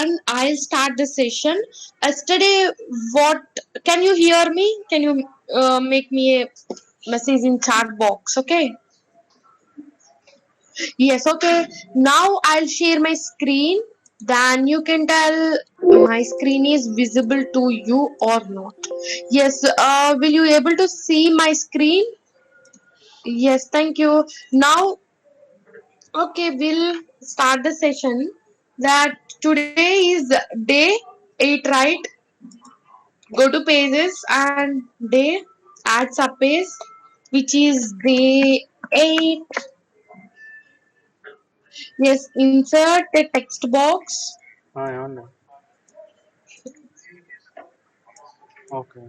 done, I'll start the session. Yesterday, what can you hear me? Can you make me a message in chat box? Okay. Yes, okay. Now I'll share my screen. Then you can tell my screen is visible to you or not. Yes, will you able to see my screen? Yes, thank you. Now, okay, we'll start the session. That today is day 8, right? Go to pages and day add subpage, which is day 8. Yes, insert a text box. ఏమన్నా okay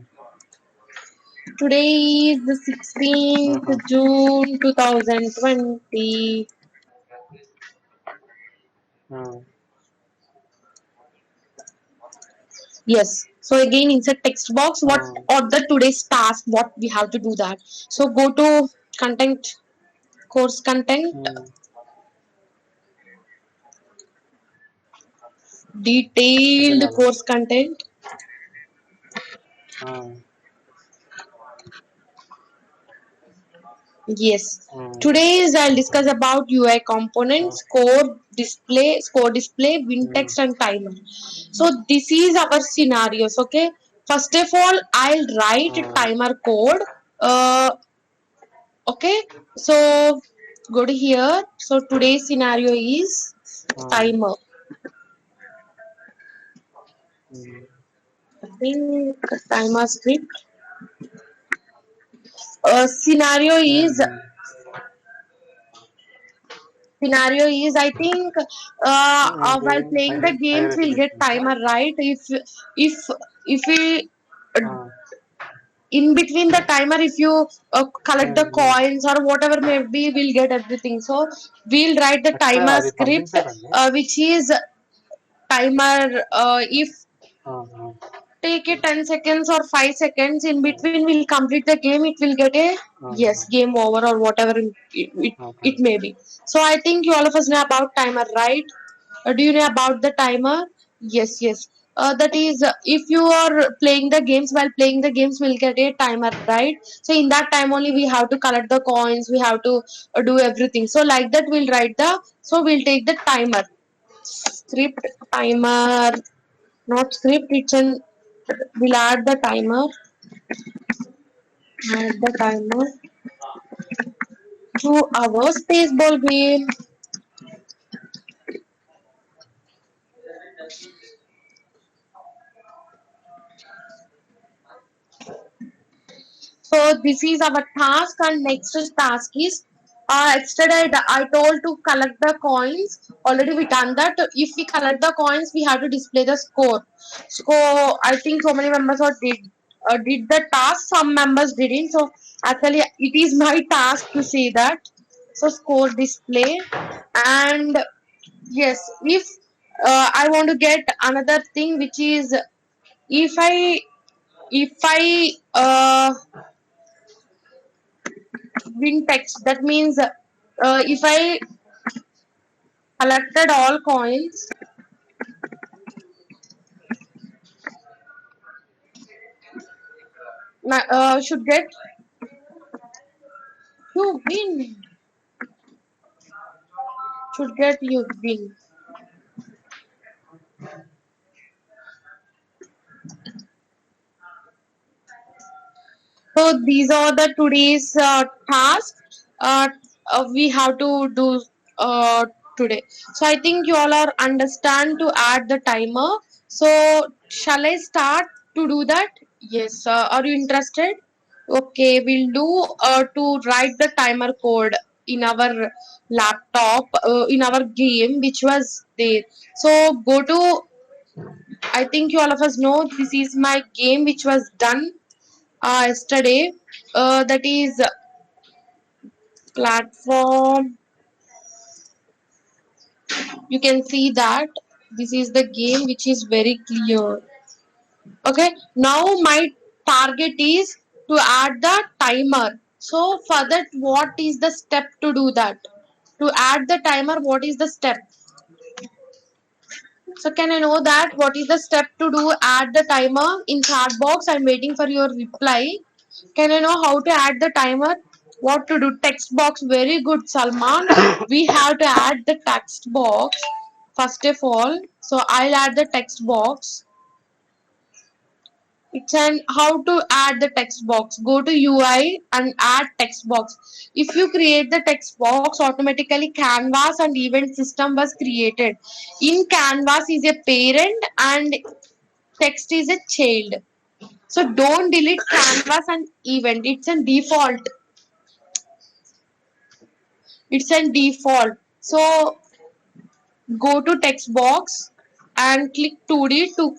Today is the 16th June 2020. Yes. So again insert text box. What or the today's task? What we have to do that. So go to content, course content, detailed course content. Yes. Today is I'll discuss about UI components, score display, win text and timer. So this is our scenarios. Okay. First of all, I'll write timer code. Okay. So go to here. So today's scenario is timer. I think timer script. Scenario is I think while playing the games we'll get timer, right? If we in between the timer, if you collect the coins or whatever may be, we'll get everything. So we'll write the timer script, which is timer. If take a 10 seconds or 5 seconds in between, we'll complete the game, it will get a yes game over or whatever it may be. So I think you all of us know about timer, right? Do you know about the timer? Yes. That is, if you are playing the games, while playing the games, we'll get a timer, right? So in that time only we have to collect the coins, we have to do everything. So like that, we'll write so we'll take the timer script, timer, not script. We'll add the timer, to our spaceball game. So this is our task, and next task is yesterday I told to collect the coins. Already we done that. If we collect the coins, we have to display the score. So I think so many members did the task. Some members didn't. So actually, it is my task to see that. So score display, and yes, if I want to get another thing, which is if I win text, that means if I collected all coins, should get you win. Should get you win. So these are the today's tasks we have to do today. So I think you all are understand to add the timer. So shall I start to do that? Yes. Are you interested? Okay, we'll do to write the timer code in our laptop in our game which was there. So go to, I think you all of us know this is my game which was done yesterday. That is platform. You can see that this is the game which is very clear. Okay, now my target is to add the timer. So for that, what is the step to do that? To add the timer, what is the step? So can I know that what is the step to do? Add the timer in chat box. I'm waiting for your reply. Can I know how to add the timer? What to do? Text box. Very good, Salman. We have to add the text box first of all. So I'll add the text box. It's an how to add the text box. Go to UI and add text box. If you create the text box, automatically Canvas and event system was created. In Canvas is a parent and text is a child. So don't delete Canvas and event. It's a default. It's a default. So go to text box and click 2D to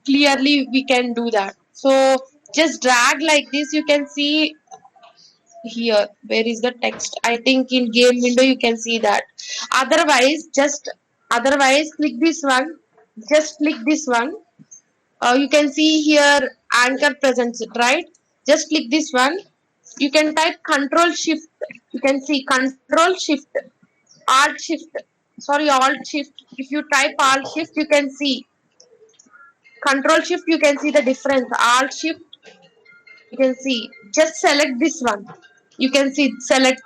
clearly we can do that. So just drag like this. You can see here where is the text. I think in game window you can see that. Otherwise click this one. Just click this one. You can see here anchor presents it, right? Just click this one. You can type control shift. You can see control shift, alt shift. Sorry, alt shift. If you type alt shift, you can see control shift. You can see the difference. Alt shift. You can see. Just select this one. You can see select.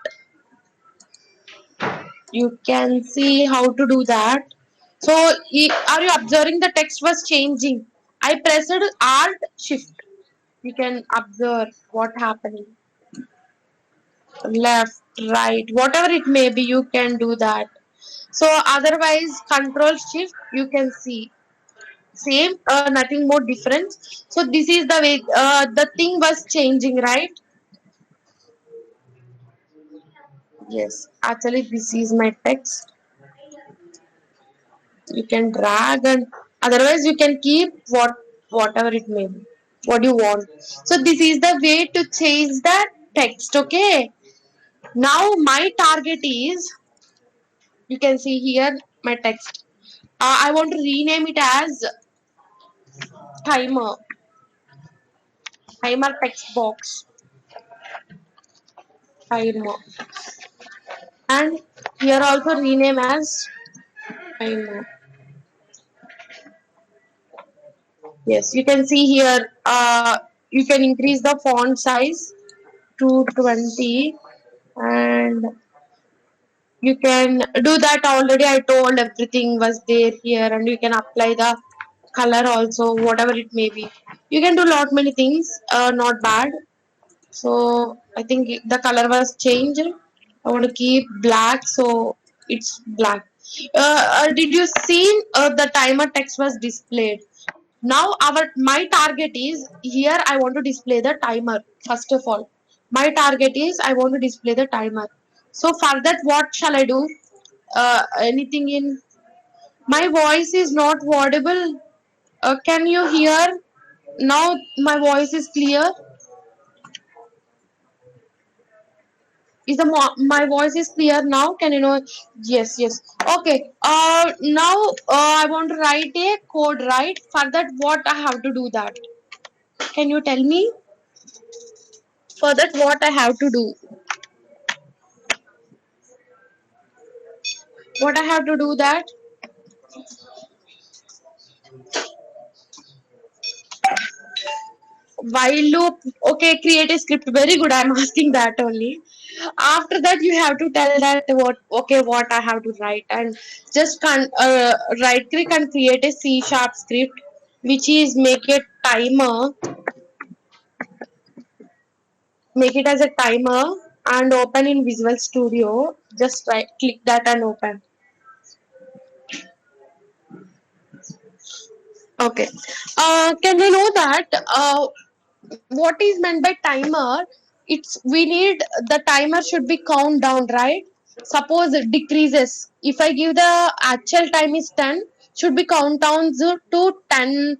You can see how to do that. So, are you observing the text was changing? I pressed alt shift. You can observe what happening. Left, right, whatever it may be, you can do that. So otherwise control shift, you can see same, nothing more difference. So this is the way the thing was changing, right? Yes, actually this is my text. You can drag and otherwise you can keep whatever it may be, what you want. So this is the way to change the text. Okay, now my target is, you can see here my text. I want to rename it as timer. Timer text box. Timer. And here also rename as timer. Yes, you can see here. You can increase the font size to 20, and you can do that already. I told everything was there here, and you can apply the color also, whatever it may be. You can do lot many things. Not bad. So I think the color was changed. I want to keep black, so it's black. Did you see the timer text was displayed? Now my target is here. I want to display the timer. First of all, my target is I want to display the timer. So for that, what shall I do? Anything in my voice is not audible. Can you hear? Now my voice is clear. Is my voice is clear now? Can you know? Yes, yes. Okay. Now I want to write a code, right? For that, what I have to do that? Can you tell me? For that, what I have to do? What I have to do that? While loop. Okay, create a script. Very good. I'm asking that only. After that, you have to tell that what I have to write, and just right click and create a C# script, which is make it as a timer and open in Visual Studio. Just right click that and open. Okay. Can we know that what is meant by timer? It's we need the timer should be count down, right? Suppose it decreases. If I give the actual time is 10, should be count down to 10,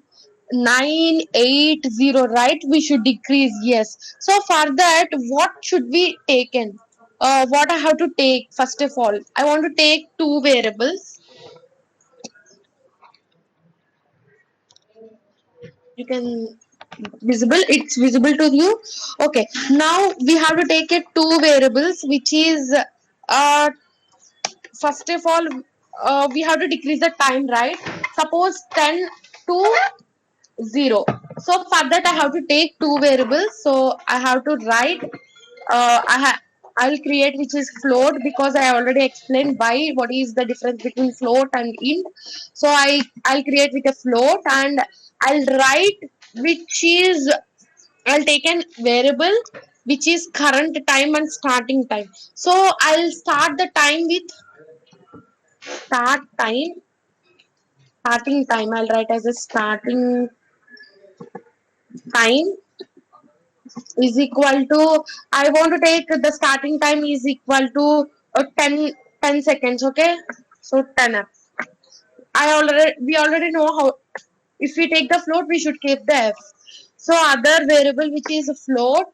9, 8, 0, right? We should decrease, yes. So for that, what should be taken? What I have to take, first of all, I want to take two variables. You can visible, it's visible to you. Okay, now we have to take it two variables, which is first of all we have to decrease the time, right? Suppose 10 to 0. So for that I have to take two variables. So I have to write. I'll create which is float, because I already explained why what is the difference between float and int. So I'll create with a float, and I'll write which is, I'll take an variable which is current time and starting time. So I'll start the time with start time. Starting time I'll write as a starting time is equal to, I want to take the starting time is equal to 10 seconds. Okay, so 10. We already know how, if we take the float we should keep the f. So other variable which is float,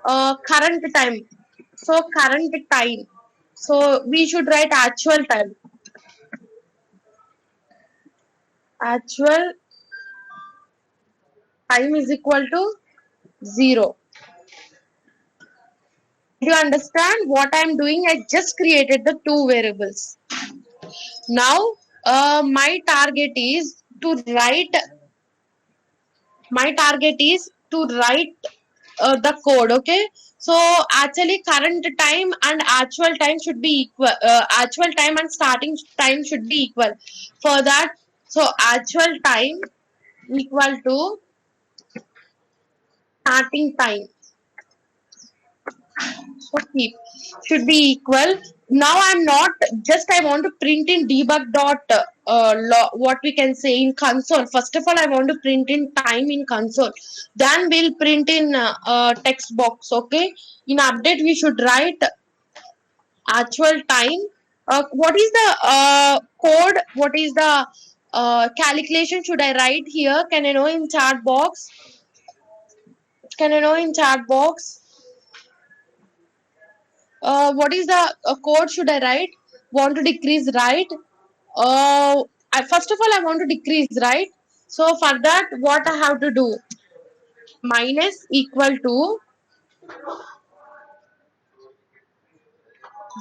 current time. So current time, so we should write actual time. Actual time is equal to 0. Do you understand what I am doing? I just created the two variables. Now my target is to write the code. Okay, so actually current time and actual time should be equal. Actual time and starting time should be equal. For that, so actual time equal to starting time. So keep should be equal. Now I'm not just, I want to print in debug dot what we can say in console. First of all I want to print in time in console, then we'll print in text box. Okay, in update we should write actual time. What is the code, what is the calculation should I write here? Can I know in chat box? What is the code should I write? Want to decrease, right? First of all, I want to decrease, right? So for that, what I have to do? Minus equal to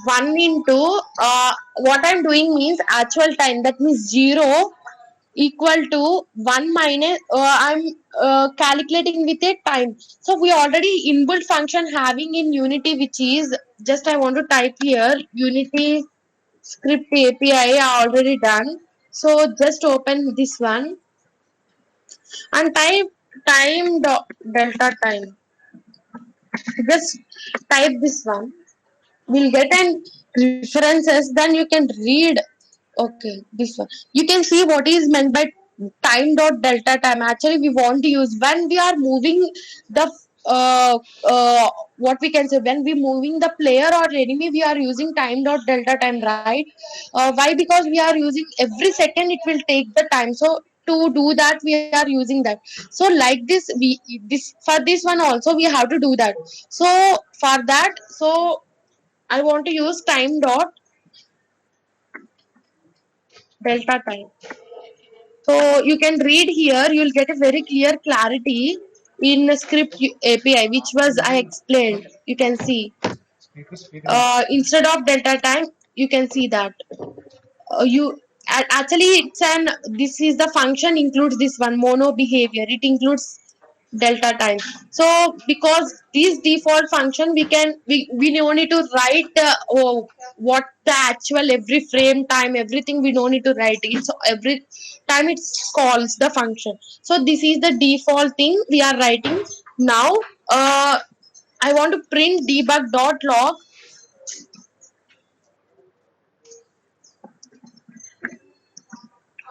1 into, what I'm doing means actual time, that means 0 equal to 1 minus, I'm calculating with a time. So we already inbuilt function having in Unity, which is, just I want to type here, Unity script API already done. So just open this one and type delta time. Just type this one. We'll get an references. Then you can read. Okay, this one. You can see what is meant by time dot delta time. Actually, we want to use when we are moving the what we can say, when we moving the player or enemy, we are using time dot delta time, right? Why? Because we are using every second it will take the time. So to do that we are using that. So like this, we this for this one also we have to do that. So for that, so I want to use time dot delta time. So you can read here, you'll get a very clear clarity in the script API, which was I explained. You can see. Instead of delta time, you can see that. Actually it's an, this is the function includes this one mono behavior. It includes delta time. So because this default function, we don't need to write what the actual every frame time, everything we don't need to write it. So every time it calls the function. So this is the default thing we are writing. Now I want to print debug dot log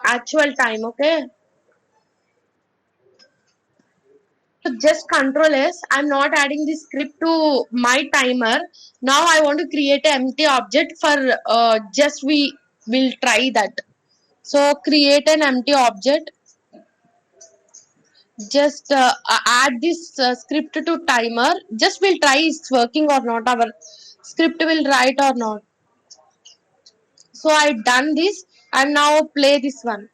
actual time. Okay, so just control S. I'm not adding the script to my timer. Now I want to create an empty object for just we will try that. So create an empty object. Just add this script to timer. Just we'll try it's working or not. Our script will write or not. So I done this and now play this one.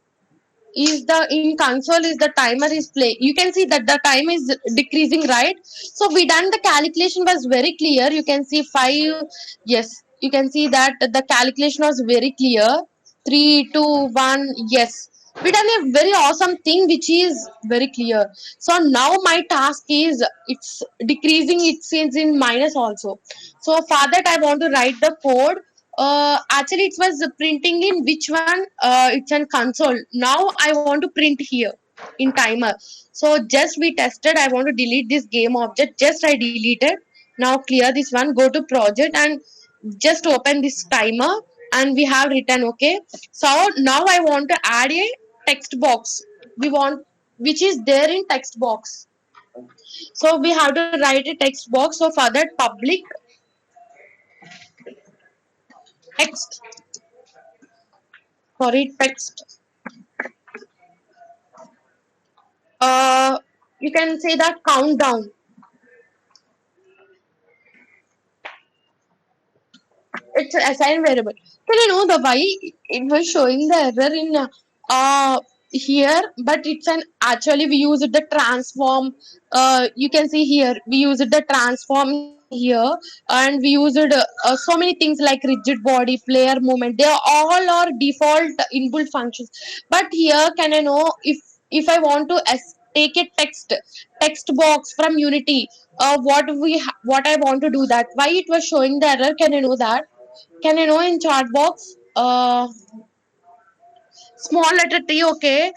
Is the in console is the timer is play, you can see that the time is decreasing, right? So we done the calculation was very clear. You can see 5, yes, you can see that the calculation was very clear. 3, 2, 1. Yes. We done a very awesome thing which is very clear. So now my task is it's decreasing it since in minus also. So for that I want to write the code. Actually it was printing in which one? It's in console. Now I want to print here in timer. So just we tested. I want to delete this game object. Just I deleted. Now clear this one. Go to project and just open this timer and we have written okay. So now I want to add a text box we want which is there in text box. So we have to write a text box. So for that public text, sorry, text, you can say that countdown. It's an assigned variable. Can I know the why it was showing the error in here? But it's an actually we use the transform. You can see here we use the transform here, and we used so many things like rigid body, player movement. They all are default inbuilt functions. But here, can I know if I want to take a text box from Unity? What I want to do that? Why it was showing the error? Can I know that? Can I know in chat box? Small letter T. Okay.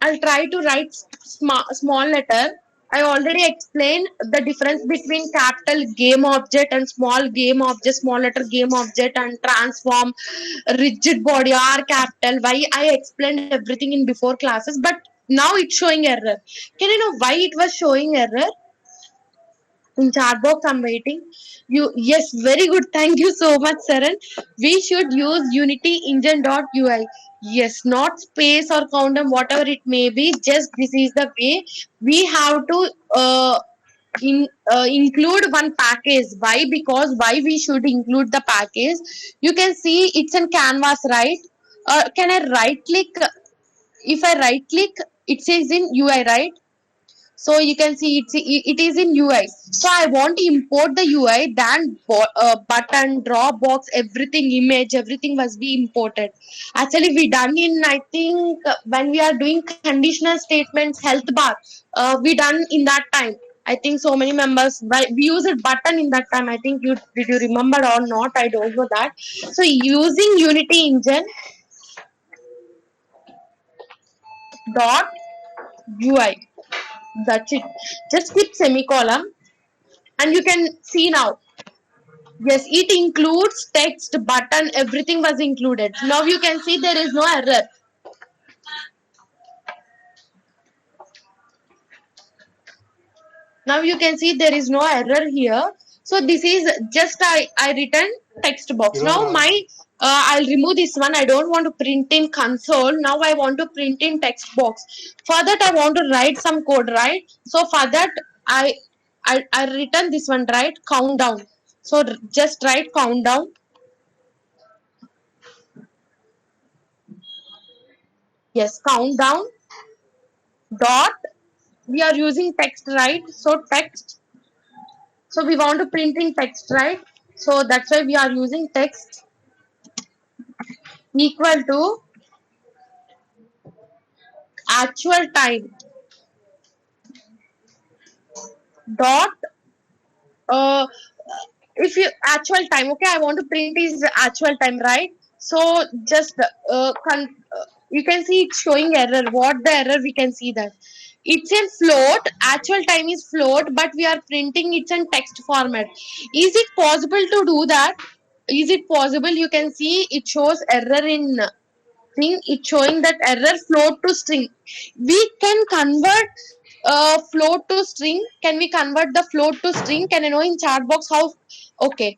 I'll try to write small letter. I already explained the difference between capital game object and small game object, small letter game object, and transform, rigid body, R capital. Why I explained everything in before classes, but now it's showing error. Can you know why it was showing error? In chat box I'm waiting. You yes, very good, thank you so much, Saran. We should use unity engine.ui. Yes, not space or countdown, whatever it may be, just this is the way we have to include one package. Why? Because why we should include the package? You can see it's in canvas, right? Can I right click? If I right click, it says in ui, right? So you can see it is in UI. So I want to import the UI, then button, drop box, everything, image, everything must be imported. Actually, we done in I think when we are doing conditional statements, health bar, we done in that time. I think so many members we use it button in that time. I think you did you remember or not? I don't know that. So using Unity engine dot UI. That's it. Just keep semicolon and you can see now. Yes, it includes text, button, everything was included. Now you can see there is no error. Now you can see there is no error here. So this is just I written text box. Now I'll remove this one. I don't want to print in console. Now I want to print in text box. For that I want to write some code, right? So for that I written this one, right? Countdown. So just write countdown. Yes, countdown dot. We are using text, right? So text. So we want to print in text, right? So that's why we are using text equal to actual time dot uh, if you actual time. Okay, I want to print is actual time, right? So just you can see it's showing error. What the error? We can see that it's in float. Actual time is float, but we are printing it's in text format. Is it possible to do that? Is it possible? You can see it shows error in thing. It's showing that error float to string. We can convert float to string. Can we convert the float to string? Can I know in chat box how? Okay,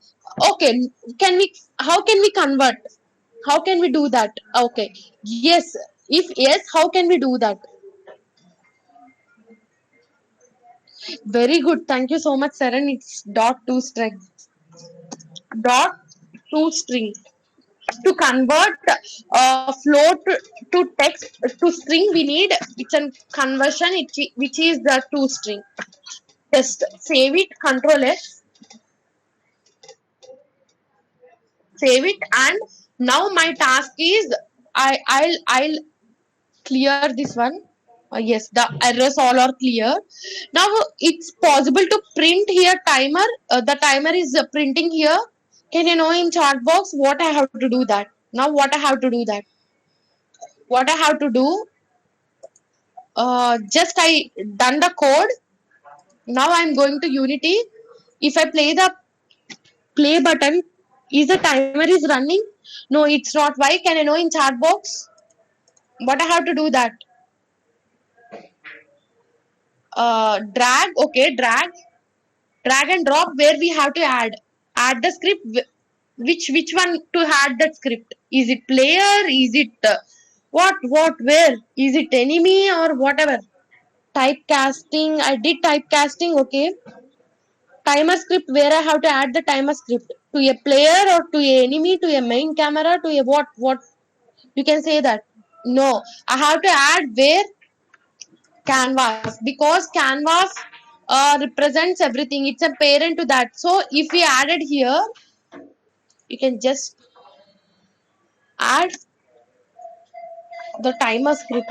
okay. Can we? How can we convert? How can we do that? Okay. Yes. If yes, how can we do that? Very good. Thank you so much, Saran. It's dot to string. Dot to string. To convert float to text to string, we need it's a conversion which is the to string. Just save it, Control S. save it, and now my task is I'll clear this one. Yes, the errors all are clear. Now it's possible to print here timer. The timer is printing here. Can you know in chat box what I have to do that? Now what I have to do that? What I have to do? Just I done the code. Now I'm going to Unity. If I play the play button, is the timer is running? No, it's not. Why? Can I know in chat box? What I have to do that? Drag. Okay, drag and drop where we have to add the script. Which one to add that script? Is it player? Is it what where? Is it enemy or whatever? Typecasting. I did typecasting. Okay. Timer script where I have to add the timer script to a player or to a enemy, to a main camera, to a what you can say that. No, I have to add where canvas, because canvas represents everything. It's a parent to that. So if we added here, you can just add the timer script.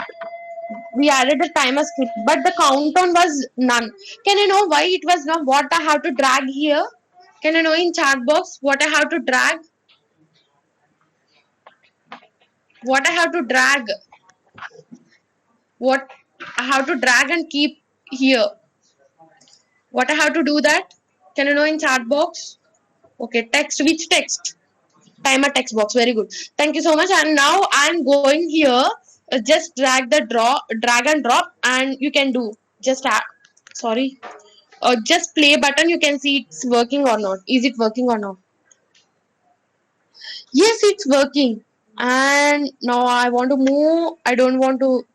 We added the timer script, but the countdown was none. Can you know why it was not? What I have to drag here? Can you know in chat box what I have to drag? What I have to drag? What I have to drag and keep here? What I have to do that? Can you know in chat box? Okay, text. Which text? Timer text box. Very good. Thank you so much. And now I'm going here. Just drag and drop, and you can do. Just sorry. Just play button. You can see it's working or not. Is it working or not? Yes, it's working. And now I want to move. I don't want to.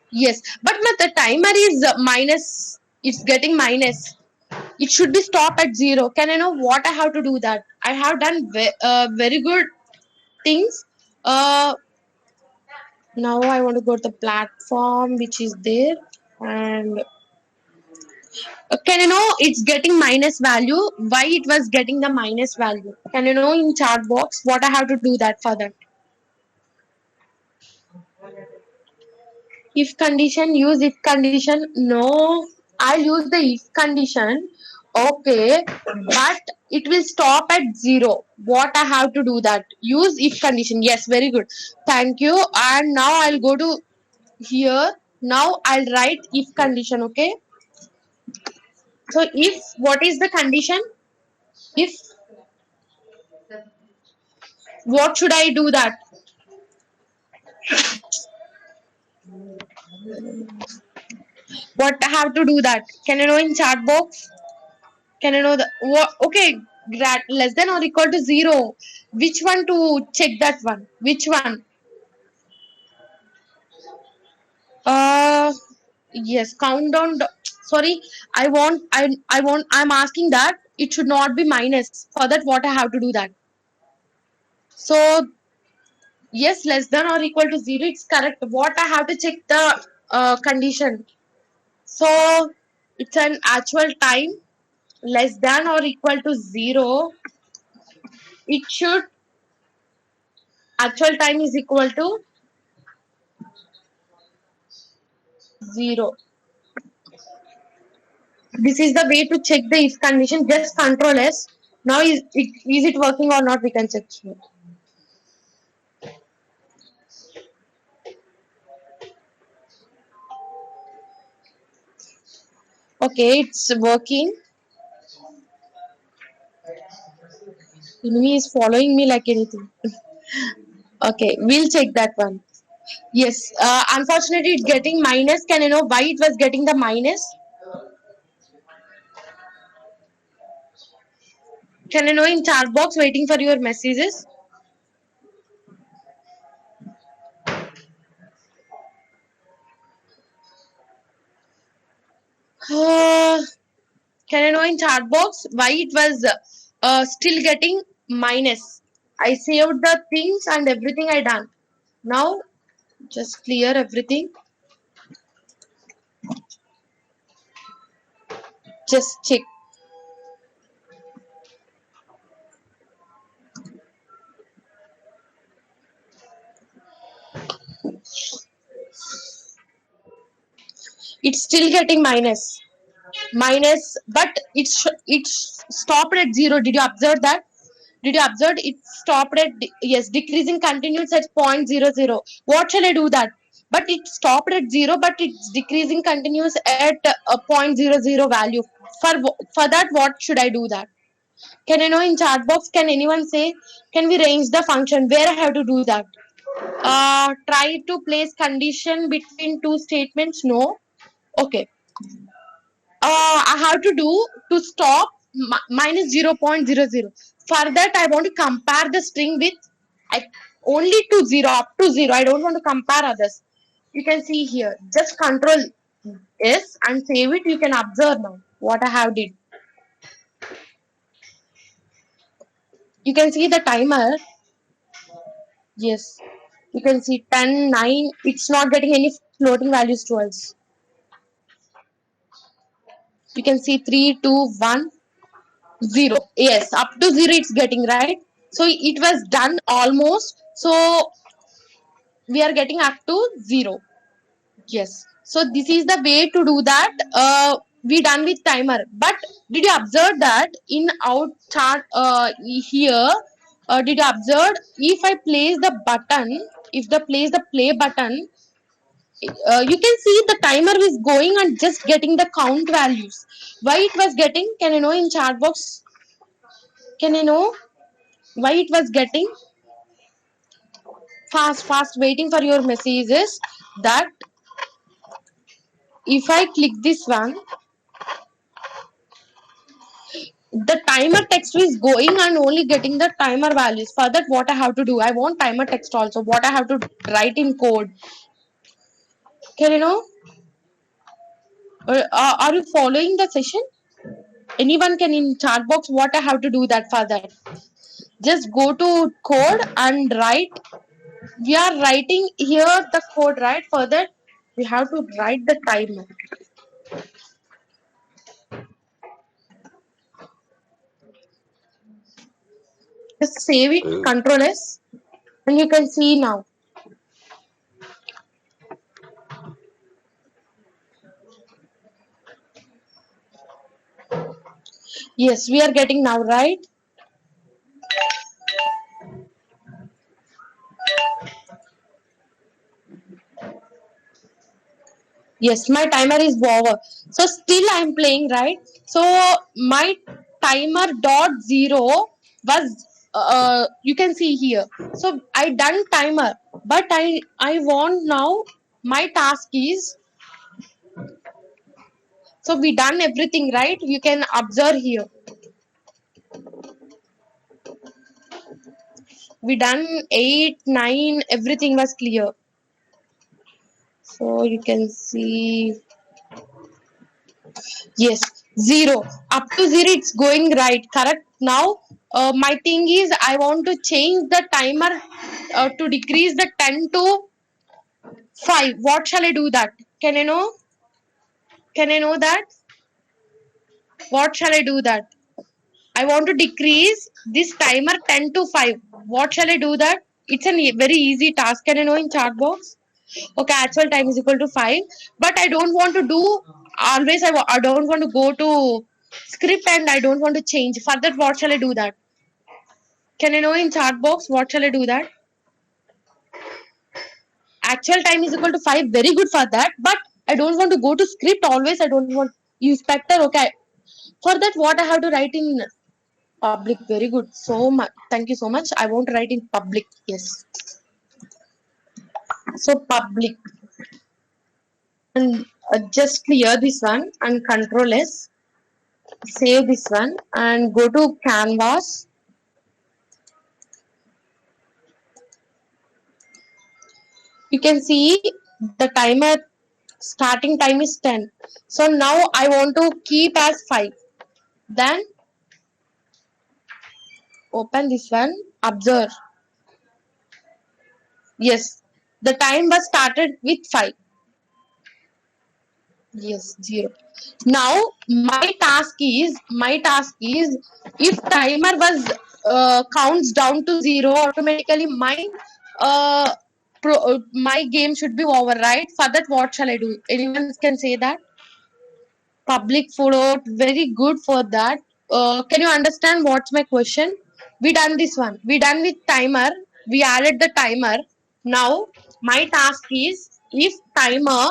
Yes, but the timer is minus. It's getting minus. It should be stop at 0. Can I know what I have to do that? I have done very good things. Now I want to go to the platform which is there, and can you know it's getting minus value? Why it was getting the minus value? Can you know in chat box what I have to do that for that? If condition, use if condition. No, I'll use the if condition. Okay, but it will stop at 0. What I have to do that? Use if condition. Yes, very good. Thank you. And now I'll go to here. Now I'll write if condition. Okay. So if, what is the condition? If, what should I do that? What I have to do that? Can you know in chat box? Can I know the what? Okay, less than or equal to 0. Which one to check that one? Which one? Uh, yes, countdown. Sorry, I'm asking that it should not be minus. For that, what I have to do that? So yes, less than or equal to 0. It's correct. What I have to check the condition. So it's an actual time less than or equal to 0. It should actual time is equal to 0. This is the way to check the if condition. Just control S. Now is it working or not? We can check here. Okay, it's working. Enemy is following me like anything. Okay, we'll check that one. Yes, unfortunately it's getting minus. Can I know why it was getting the minus? Can I know in chat box waiting for your messages? Can I know in chat box why it was still getting minus? I saved the things and everything I done. Now just clear everything. Just check. It's still getting minus, but it's stopped at 0. Did you observe that? Did you observe it stopped at, yes, decreasing continues at 0.00. What shall I do that? But it stopped at 0, but it's decreasing continues at a 0.00 value. For that, what should I do that? Can I know in chat box? Can anyone say? Can we range the function? Where I have to do that? Try to place condition between two statements. No. Okay. I have to do to stop minus 0.00. For that, I want to compare the string with only to 0, up to 0. I don't want to compare others. You can see here. Just control S and save it. You can observe now what I have did. You can see the timer. Yes. You can see 10, 9. It's not getting any floating values to us. You can see 3, 2, 1. 0. Yes, up to 0 it's getting, right? So it was done almost. So we are getting up to 0. Yes. So this is the way to do that. We done with timer. But did you observe that in our chart here? Did you observe if I place the button, if the place the play button, you can see the timer is going and just getting the count values. Why it was getting? Can I know in chat box? Can I know why it was getting? Fast waiting for your messages. That if I click this one, the timer text is going and only getting the timer values. For that, what I have to do? I want timer text also. What I have to write in code? Can you know? Are you following the session? Anyone can in chat box what I have to do that for that. Just go to code and write. We are writing here the code, right? For that, we have to write the timer. Just save it, Control S, and you can see now. Yes, we are getting now, right? Yes, my timer is over. So still I am playing, right? So my timer dot zero was you can see here. So I done timer, but I want now my task is, so we done everything, right? You can observe here. We done 8, 9, everything was clear. So you can see, yes, 0. Up to 0 it's going right, correct? Now my thing is I want to change the timer to decrease the 10 to 5. What shall I do that? Can I know? Can I know that? What shall I do that? I want to decrease this timer 10 to 5. What shall I do that? It's a very easy task. Can I know in chat box? Okay, actual time is equal to 5. But I don't want to do always. I don't want to go to script and I don't want to change. For that, what shall I do that? Can I know in chat box? What shall I do that? Actual time is equal to 5. Very good for that. But I don't want to go to script always. I don't want use Spectre. Okay. For that, what I have to write in public. Very good. So much. Thank you so much. I want to write in public. Yes. So public. And just clear this one and Control S. Save this one and go to canvas. You can see the timer starting time is 10. So now I want to keep as 5. Then open this one, observe. Yes, the time was started with 5. Yes, 0. Now my task is if timer was counts down to 0 automatically my game should be over, right? For that, what shall I do? Anyone can say that. Public food, very good for that. Can you understand what's my question? We done this one. We done with timer. We added the timer. Now my task is if time was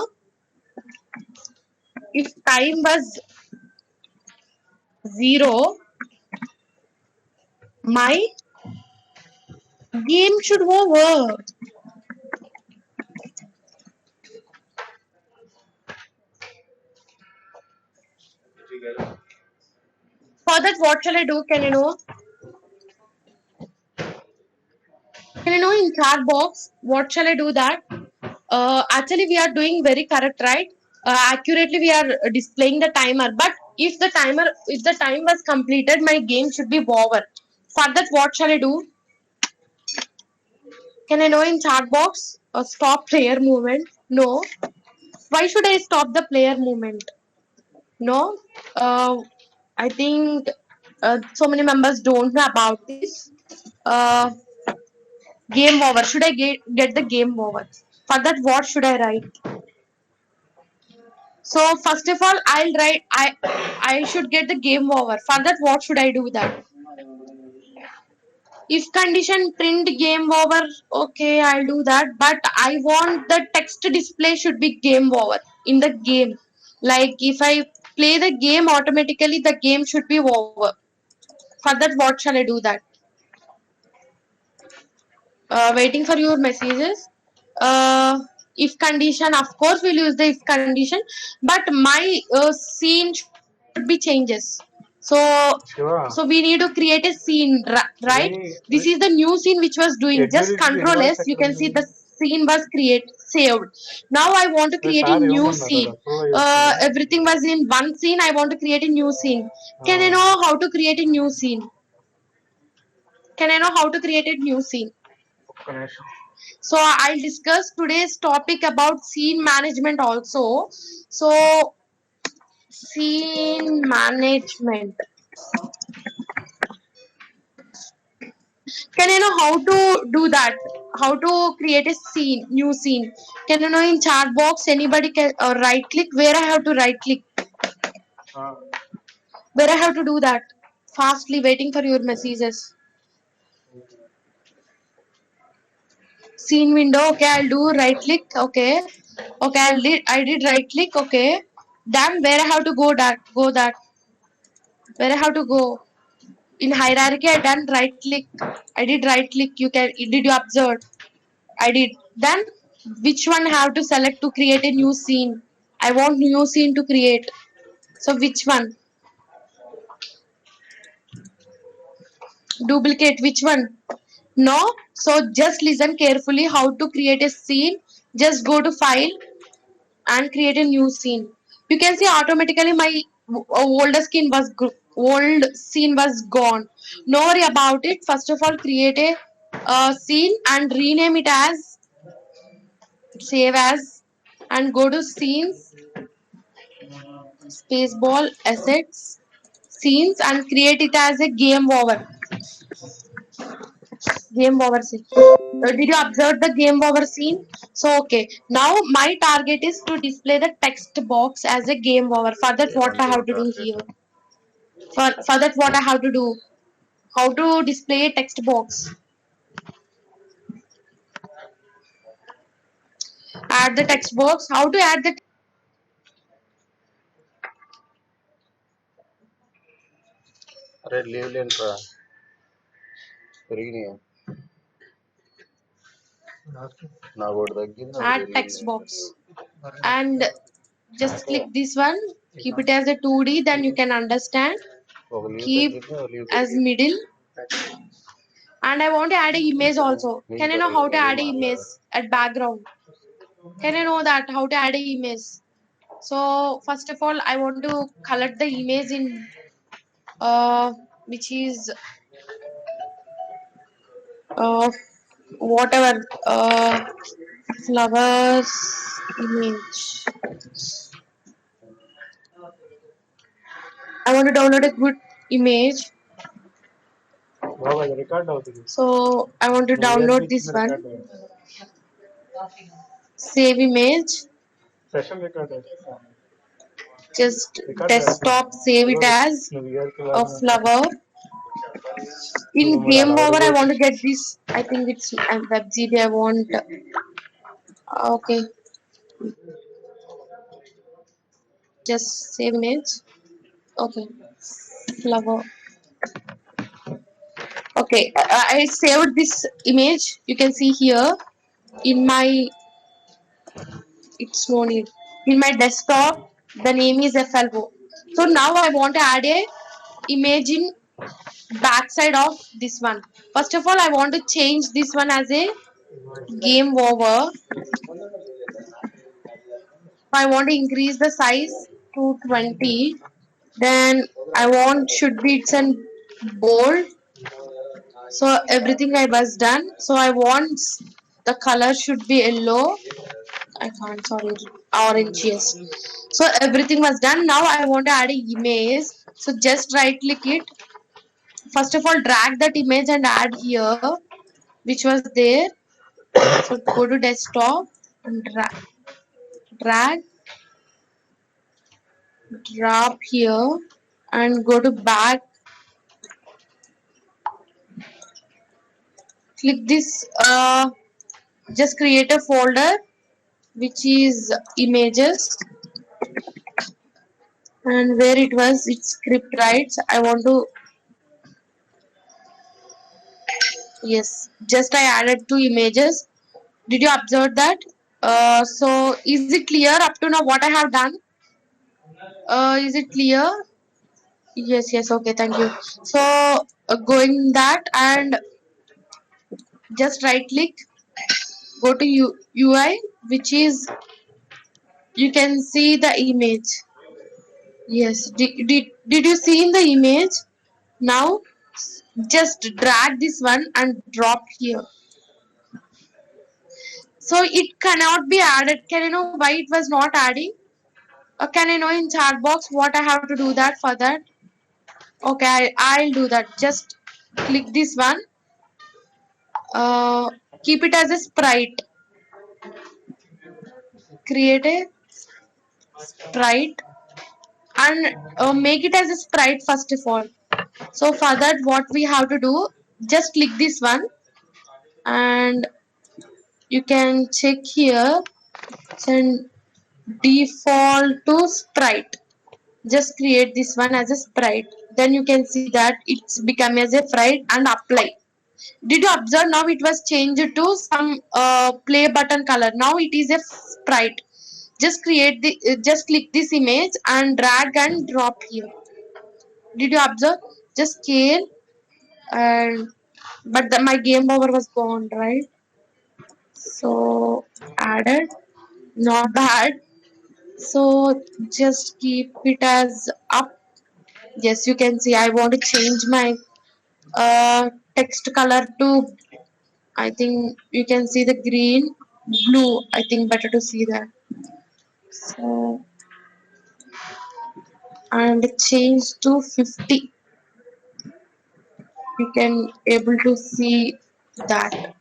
0, my game should over. For that, what shall I do? Can you know? Can you know in chat box? What shall I do that? Actually, we are doing very correct, right? Accurately, we are displaying the timer. But if the time was completed, my game should be over. For that, what shall I do? Can I know in chat box? Stop player movement? No. Why should I stop the player movement? No. I think so many members don't know about this. Uh, Game over. Should I get the game over? For that, what should I write? So first of all, I'll write I should get the game over. For that, what should I do that? If condition print game over, okay, I'll do that. But I want the text display should be game over in the game. Like if I play the game automatically, the game should be over. For that, what shall I do that? Waiting for your messages. If condition, of course, we'll use the if condition, but my scene should be changes. So, Shiva, so we need to create a scene, right? This is the new scene which was doing. Just control S. You can see the scene was saved. Now I want to create a sir new ఏమన్నారు scene. Approve చేస్తున్నారు Everything was in one scene. I want to create a new scene. Can I know how to create a new scene? Can I know how to create a new scene? ఒక్క నిమిషం So I'll discuss today's topic about scene management also. So scene management. Can you know how to do that? How to create a scene, new scene? Can you know in chat box anybody can right click where I have to right click? Where I have to do that? Fastly waiting for your messages. Scene window. Okay, I'll do right click. Okay, okay, I did right click. Okay, then where I have to go that where I have to go in hierarchy. I done right click. I did right click. Did you observe? I did. Then which one have to select to create a new scene? I want new scene to create. So which one? Duplicate. Which one? No. So just listen carefully how to create a scene. Just go to file and create a new scene. You can see automatically my old scene was gone. No worry about it. First of all, create a scene and rename it as save as and go to scenes, spaceball assets, scenes and create it as a game over. Game over scene. Did you observe the game over scene? So okay. Now my target is to display the text box as a game over. For that, what I have to do here? For that, what I have to do? How to display a text box? Add the text box. How to add the అరే leave లేంట్రా పెరిగినాయి నాకు ఒకటి తగ్గింది ఒకటి add పెరిగింది text box and just click this one. Keep it as a 2D. Then you can understand. ఒక leave Keep తగ్గింది ఒక లీవ్ as పెరిగింది middle. And I want to add an image also. Can you know how to add an image at background? Can you know that how to add an image? So first of all, I want to color the image in which is uh, whatever flowers image. I want to download a good image. So I want to download this one. Save image. Just desktop, save it as a flower. In game over, I want to get this. I think it's WebGD. I want. Okay, just save image. Okay, flower. Okay, I saved this image. You can see here in my. It's no need. In my desktop, the name is FLO. So now I want to add a image in backside of this one. First of all, I want to change this one as a game over. I want to increase the size to 20. Then I want should be it's in bold. So everything I was done. So I want the color should be yellow. I can't, sorry, orange, yes. So everything was done. Now I want to add an image. So just right click it. First of all, drag that image and add here, which was there. So go to desktop and drag, drop here and go to back. Click this, just create a folder which is images, and where it was it's script rights. I want to, yes, just I added 2 images. Did you observe that? So is it clear up to now what I have done? Is it clear? Yes, okay, thank you. So going that and just right click, go to UI, which is, you can see the image. Yes, did you see in the image? Now just drag this one and drop here. So it cannot be added. Can you know why it was not adding? Can I know in chat box what I have to do that for that? Okay, I'll do that. Just click this one. Keep it as a sprite. Create a sprite and make it as a sprite first of all. So for that, what we have to do, just click this one and you can check here and default to sprite. Just create this one as a sprite. Then you can see that it's become as a sprite and apply. Did you observe now it was changed to some play button color? Now it is a sprite. Just create the just click this image and drag and drop here. Did you observe? Just scale and but my game over was gone, right? So added, not bad. So just keep it as up. Yes, you can see I want to change my text color to, I think you can see the green, blue. I think better to see that. So and change to 50. You can able to see that.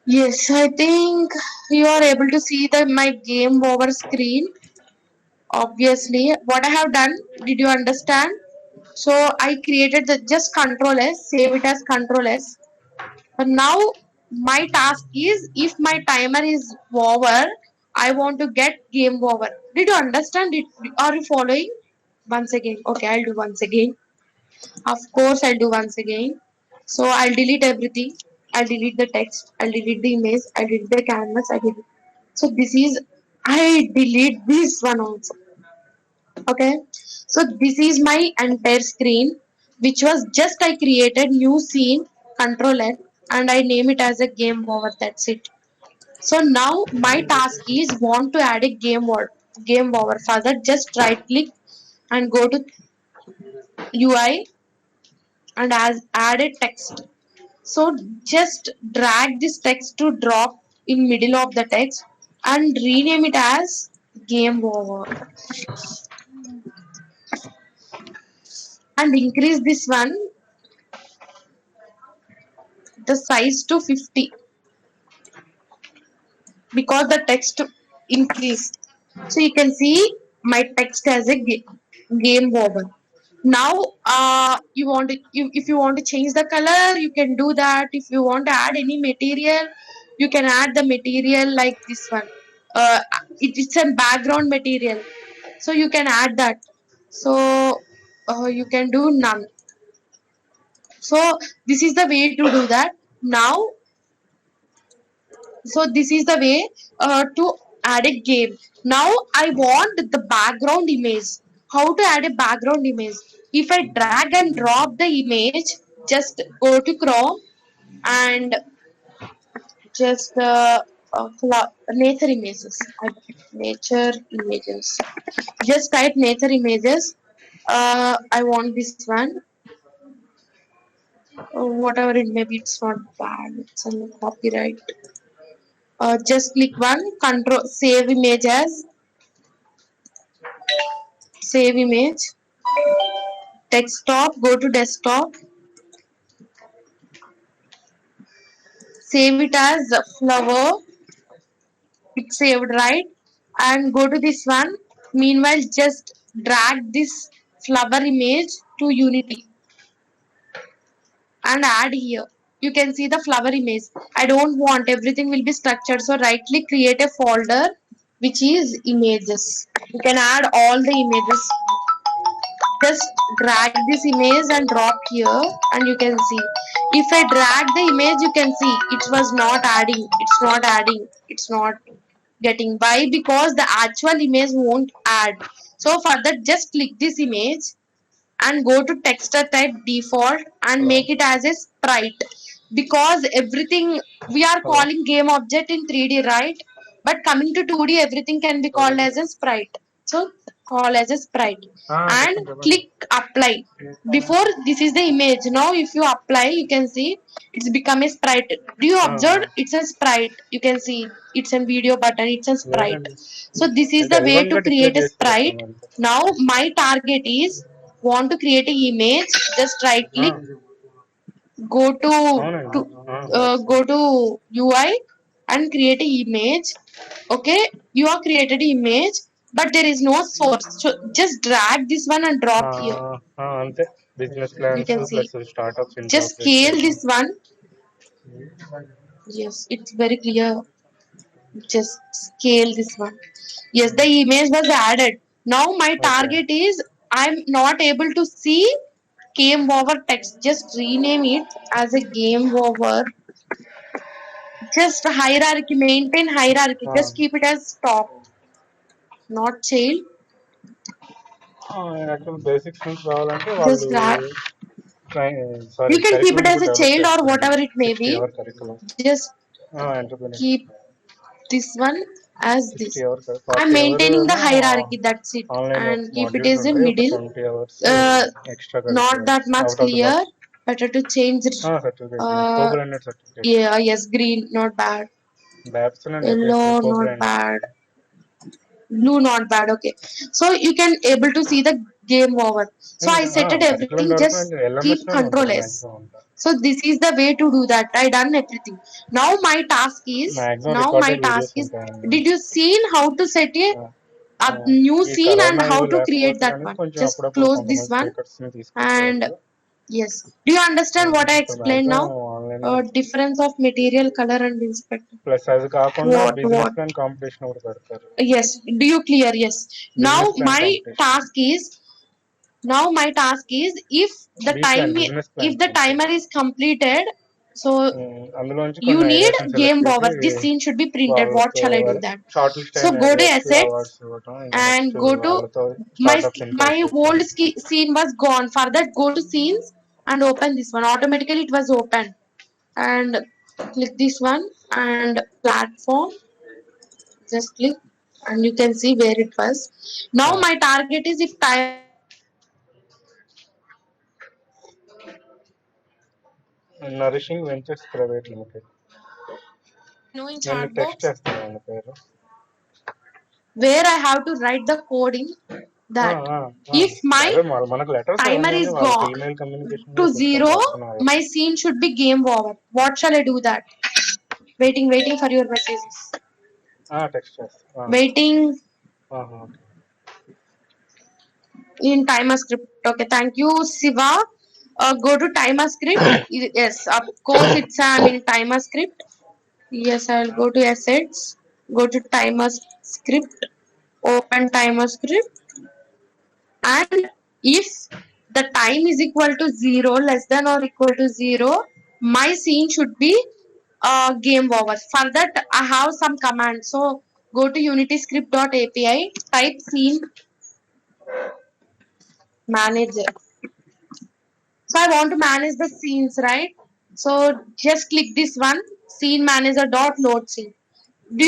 Yes, I think you are able to see the my game over screen. Obviously, what I have done, did you understand? So I created the just Control S, save it as Control S. But now my task is, if my timer is over, I want to get game over. Did you understand it? Are you following? Once again. Okay, I'll do once again. Of course, I'll do once again. So I'll delete everything. I'll delete the text. I'll delete the image. I'll delete the canvas. I delete. So this is, I delete this one also. Okay. So this is my entire screen, which was just I created new scene, Control F, and I name it as a game over. That's it. So now my task is want to add a game over. Game over. For that, just right click and go to UI and add a text. So just drag this text to drop in middle of the text and rename it as game over. and increase this one, the size to 50 because the text increased. So you can see my text as a game over. Now you want to, if you want to change the color, you can do that. If you want to add any material, you can add the material like this one. It's a background material, so you can add that. So you can do none. So this is the way to do that. Now, so this is the way to add a game. Now I want the background image. How to add a background image? If I drag and drop the image, just go to Chrome and just nature images. Nature images. Just type nature images. I want this one. Whatever it may be, it's not bad. It's on copyright. Just click one, control, save image as, save image, desktop, go to desktop, save it as flower, it's saved, right? And go to this one. Meanwhile, just drag this flower image to Unity and add here. You can see the flower image. I don't want, everything will be structured. So right click, create a folder which is images. You can add all the images. Just drag this image and drop here, and you can see. If I drag the image, you can see it was not adding. It's not adding. It's not getting. Why? Because the actual image won't add. So for that, just click this image and go to texture type default and make it as a sprite, because everything we are calling game object in 3D, right? But coming to 2D, everything can be called as a sprite. So call as a sprite and click apply. Before, this is the image. Now if you apply, you can see it's become a sprite. Do you observe? It's a sprite. You can see it's a video button. It's a sprite. So this is the way to create a sprite. Now my target is, want to create an image, just right click, go to UI and create an image. Okay, you have created an image, but there is no source. So just drag this one and drop here. అంతే business plans You can see. Plus startups Just scale this one. Yes, it's very clear. Just scale this one. Yes, the image was added. Now my target is, I'm not able to see game over text. Just rename it as a game over. Just hierarchy, maintain hierarchy. Just keep it as top, not child. Actual basics నుంచి రావాలంటే Just వాళ్ళు drag. Sorry You can keep it as a child or whatever it may be. Curriculum Just keep this one as this. I'm maintaining the hierarchy, that's it. And keep it as a middle. Not that much clear. Better to change it. Yeah, yes, green, not bad. Yellow, not bad. Blue, not bad. Okay, so you can able to see the game over. So I set it everything. Just keep Control S. So this is the way to do that. I done everything. Now my task is, did you seen how to set a new scene and how to create that one? Just close this one and yes. Do you understand what I explained now? Difference of material, color and inspector. Plus అది కాకుండా business plan competition కూడా పెడతారు. Yes. Do you clear? Yes. Now my task is, if the timer is completed, so you need game over. This scene should be printed. What shall I do that? So go to assets and go to my old scene was gone. For that, go to scenes and open this one. Automatically it was open. And click this one and platform. Just click and you can see where it was. Now my target is, if time nourishing ventures private limited. knowing నేను chat text box చేస్తాను పేరు. where I have to write the coding, that. ఆ. If my అదే మనకు letters timer అవన్నీ is వాళ్ళ gone email communication to కూడా కొంచెం zero, వాడుతున్నారు. my scene should be game over. What shall I do that? Waiting for your messages. Text చేస్తా. Waiting okay. in timer script. Okay, thank you, Siva. Go to timer script. Yes, of course it's I'm in timer script. Yes, I'll go to assets. Go to timer script. Open timer script. And if the time is equal to 0, less than or equal to 0, my scene should be game over. For that I have some commands. So go to unityscript.api, type scene manager. So I want to manage the scenes, right? So just click this one, scene manager dot load scene. Do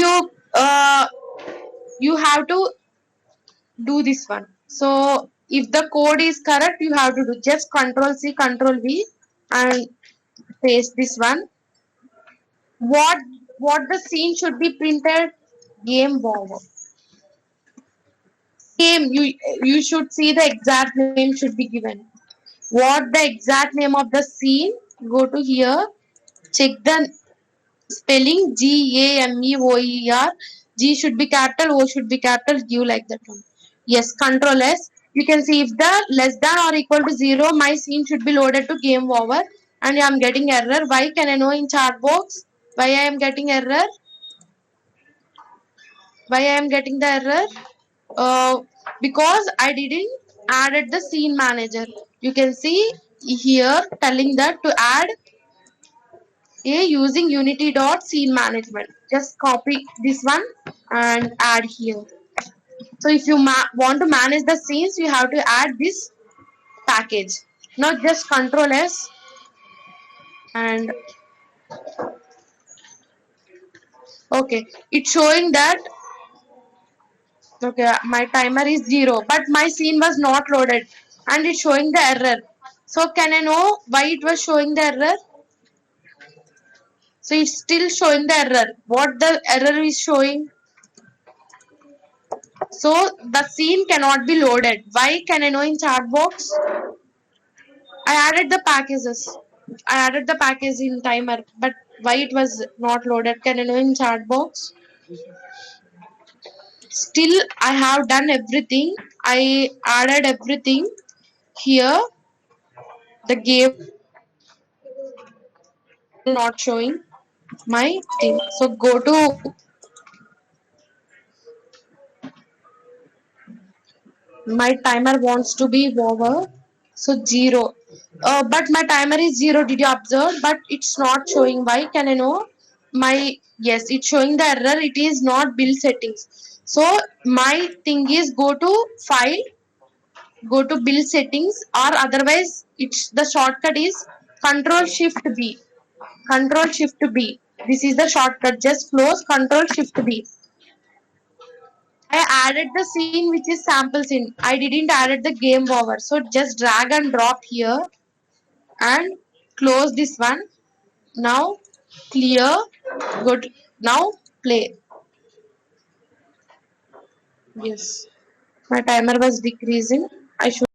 you have to do this one. So if the code is correct, you have to do just Control C, Control V, and paste this one. What the scene should be printed? Game over. Game. You should see the exact name should be given. What the exact name of the scene? Go to here. Check the spelling GAMEOER. G should be capital, O should be capital, Give like that one. Yes, Control S. You can see if the less than or equal to 0, my scene should be loaded to game over. And I am getting error. Why can I know in chat box? Why I am getting error? Why I am getting the error? Because I didn't added the scene manager. You can see here telling that to add using unity dot scene management. Just copy this one and add here. So if you want to manage the scenes, you have to add this package. Not just Control S and okay, it's showing that okay my timer is 0, but my scene was not loaded and it's showing the error. So can I know why it was showing the error? So it's still showing the error. What the error is showing? So the scene cannot be loaded. Why can I know in chat box? I added the packages. I added the package in timer, but why it was not loaded? Can I know in chat box? Still, I have done everything. I added everything here. The game not showing my thing. So go to my timer wants to be over. So 0. But my timer is 0. Did you observe? But it's not showing. Why? Can I know? My yes, it's showing the error. It is not build settings. So my thing is go to file, go to build settings, or otherwise it's the shortcut is Control Shift B. Control Shift B. This is the shortcut. Just close Control Shift B. I added the scene which is sample scene. I didn't added the game over. So just drag and drop here and close this one. Now clear. Good. Now play. Yes. My timer was decreasing. I should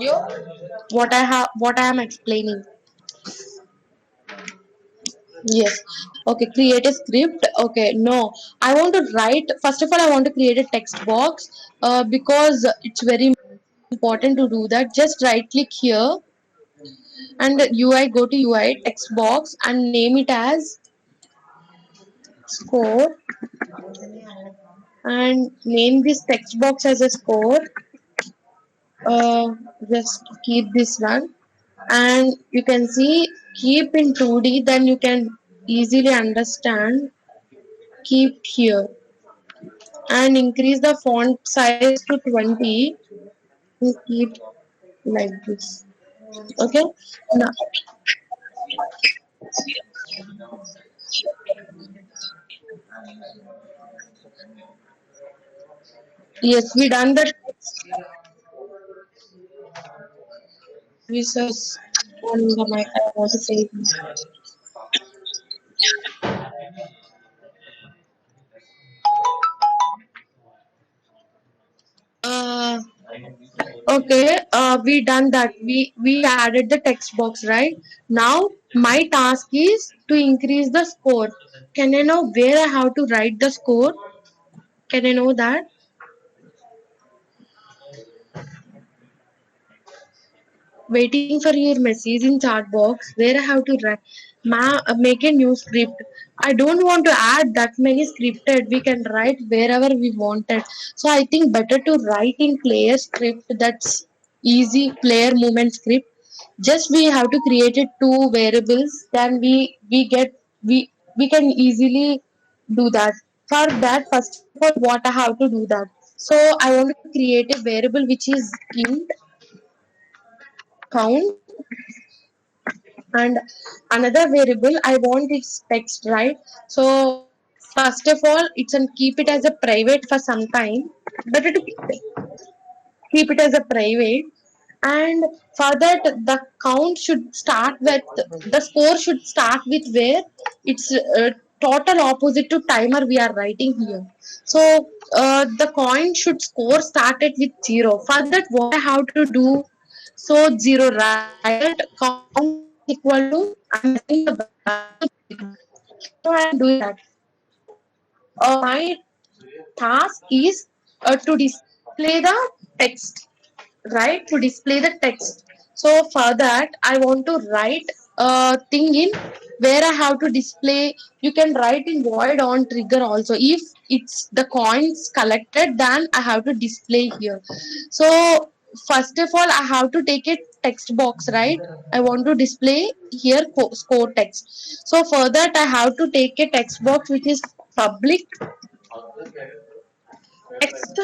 audio what I am explaining. Yes. Okay, create a script. Okay, no. I want to write, first of all, I want to create a text box because it's very important to do that. Just right click here and UI, go to UI text box and name it as score and name this text box as a score. Uh, just keep this one and you can see keep in 2D, then you can easily understand. Keep here and increase the font size to 20 and keep like this. Okay, now, yes, we done the services on the mic. I want to say this. Uh, okay, we done that. We added the text box, right? Now my task is to increase the score. Can I know where I have to write the score? Can I know that? Waiting for your message in chat box where I have to write, make a new script. I don't want to add that many scripted. We can write wherever we wanted. So I think better to write in player script. That's easy player movement script. Just we have to create it two variables. Then we can easily do that. For that, first of all, what I have to do that. So I want to create a variable which is int count and another variable I want its text, right? So first of all it's and keep it as a private for some time, better to keep it as a private. And for that the count should start with, the score should start with where it's total opposite to timer we are writing here. So the coin should score started with 0. For that what I have to do, so 0 right, count is equal to, I'm setting the value to 0. So I am doing that. My task is to display the text, right? To display the text. So for that I want to write a thing in where I have to display. You can write in void on trigger also. If it's the coins collected, then I have to display here. So first of all I have to take a text box, right? I want to display here score text. So for that I have to take a text box which is public text,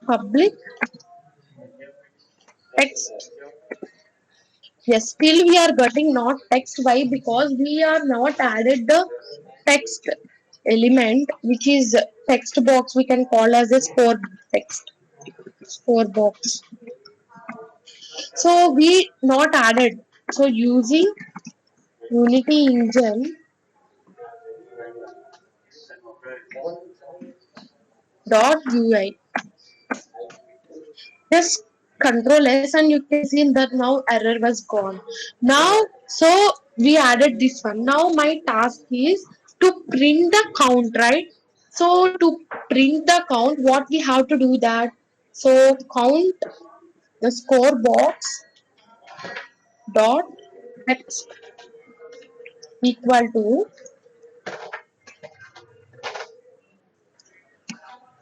public text. Yes, still we are getting not text. Why? Because we are not added the text element, which is text box. We can call as a score text, score box. So we not added. So using Unity Engine dot UI, just control S and you can see that now error was gone. Now, so we added this one. Now my task is to print the count, right? So to print the count, what we have to do that? So count the score box dot text equal to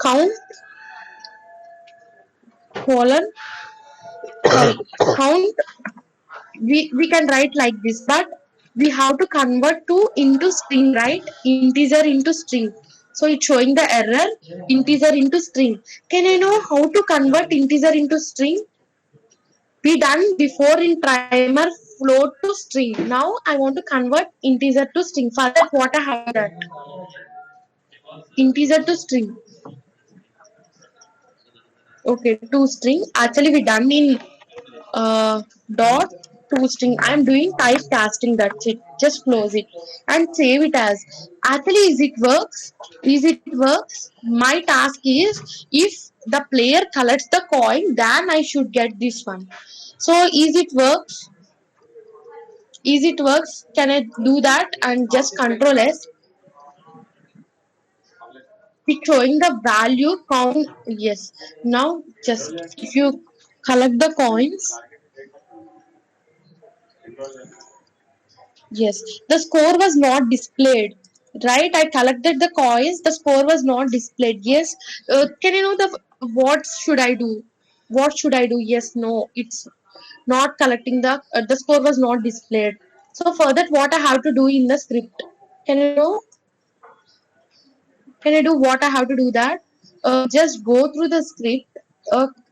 count colon, sorry, count. We can write like this, but we have to convert to into string, right? Integer into string. So it's showing the error integer into string. Can I know how to convert integer into string? We done before in timer float to string. Now I want to convert integer to string. For that, what I have that integer to string. Okay, to string. Actually, we done in dot to string. I'm doing typecasting. That's it. Just close it and save it as. Actually, is it works? Is it works? My task is if the player collects the coin, then I should get this one. So is it works? Is it works? Can I do that and just control S? It's showing the value count. Yes. Now just if you collect the coins, yes, the score was not displayed. Right, I collected the coins. The score was not displayed. Yes, can you know the what should I do? What should I do? Yes, no, it's not collecting the score was not displayed. So for that, what I have to do in the script? Can you know? Can I do what I have to do that? Just go through the script.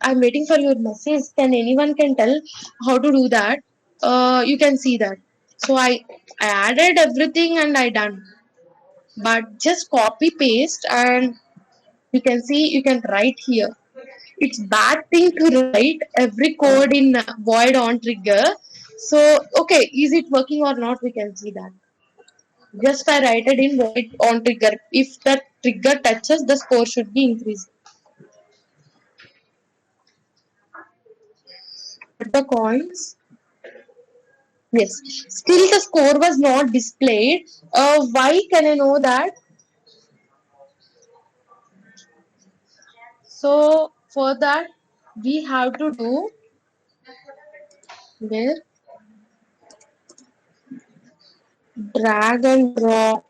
I'm waiting for your message. Can anyone can tell how to do that? You can see that. So I added everything and I done. But just copy paste and you can see you can write here. It's bad thing to write every code in void on trigger. So okay, is it working or not? We can see that. Just I write it in void on trigger. If the trigger touches, the score should be increased. The coins. Yes. Still the score was not displayed. Why can I know that? So for that we have to do where drag and drop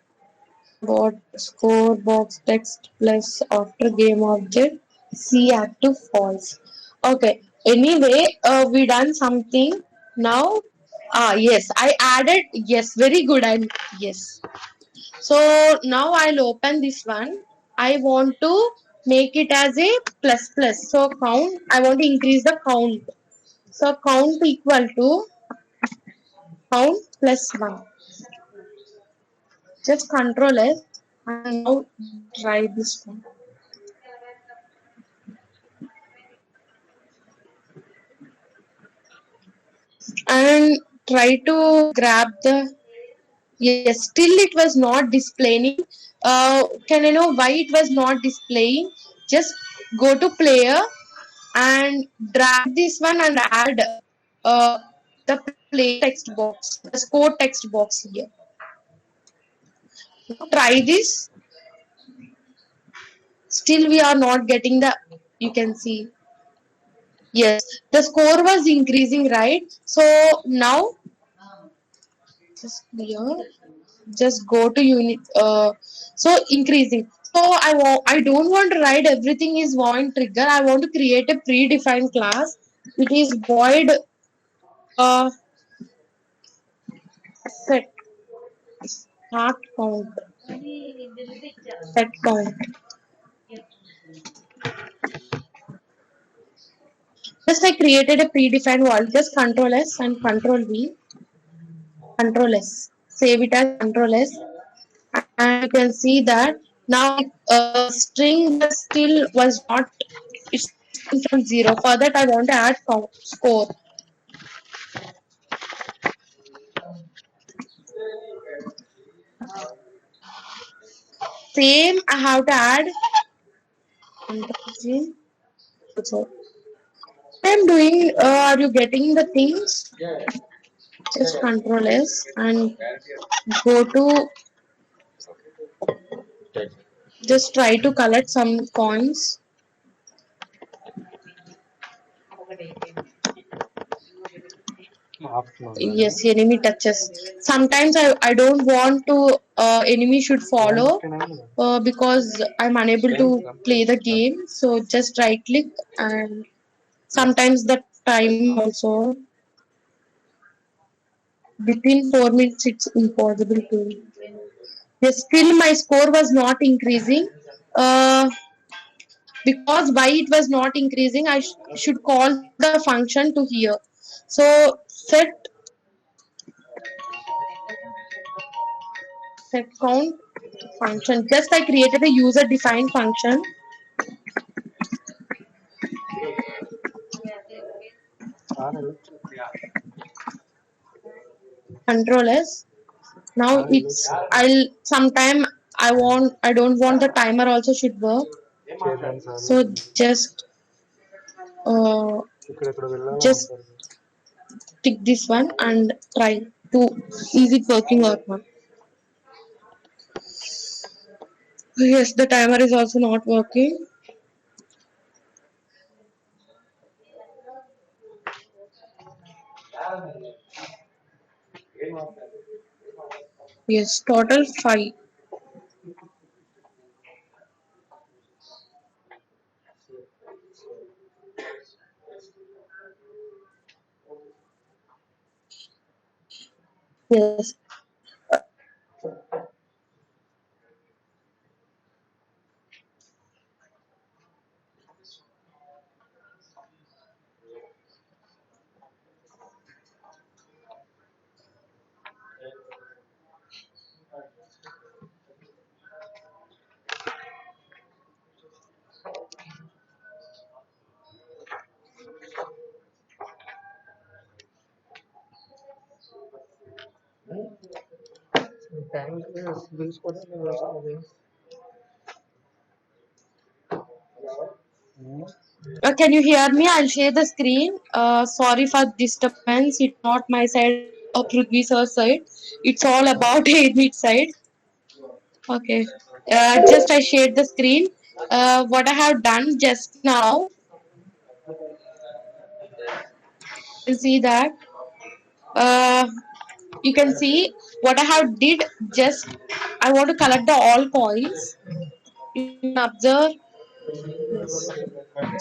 bot score box text plus after game object C active false. Okay. Anyway, we done something now. Yes, I added. Yes, very good. And yes. So now I'll open this one. I want to make it as a plus plus. So count. I want to increase the count. So count equal to count plus one. Just control S and now try this one. And try to grab the. Yes, still it was not displaying. Can I know why it was not displaying? Just go to player and drag this one and add uh, the play text box, the score text box here. Try this. Still we are not getting the, you can see. Yes, the score was increasing, right? So now just here, just go to unit. So increasing. So I don't want to write everything is void trigger. I want to create a predefined class. It is void uh, set start count set count. Just I created a predefined wall. Just Control S and Control V. Control S. Save it as Control S. And you can see that now string was still was not it's from 0. For that I want to add score. Same I have to add. So I'm doing. Are you getting the things? Just Control S and go to. Just try to collect some coins. Yes, enemy touches. Sometimes I don't want to enemy should follow because I'm unable to play the game. So just right click and sometimes the time also within 4 minutes it's impossible to. Yes, still my score was not increasing. Uh, because why it was not increasing, I should call the function to here. So set count function. Just I created a user defined function. Control S. Now it's I'll sometime I don't want the timer also should work. So uh just tick this one and try to is it working or not. Yes, the timer is also not working. Yes, total 5. Yes. Can you hear me? I'll share the screen. Sorry for disturbance. It's not my side or Prithvi sir's side. It's all about Amit side. Okay. Just I shared the screen. What I have done just now, you can see that. Uh, you can see what I have did. Just I want to collect the all coins. You can observe. Yes.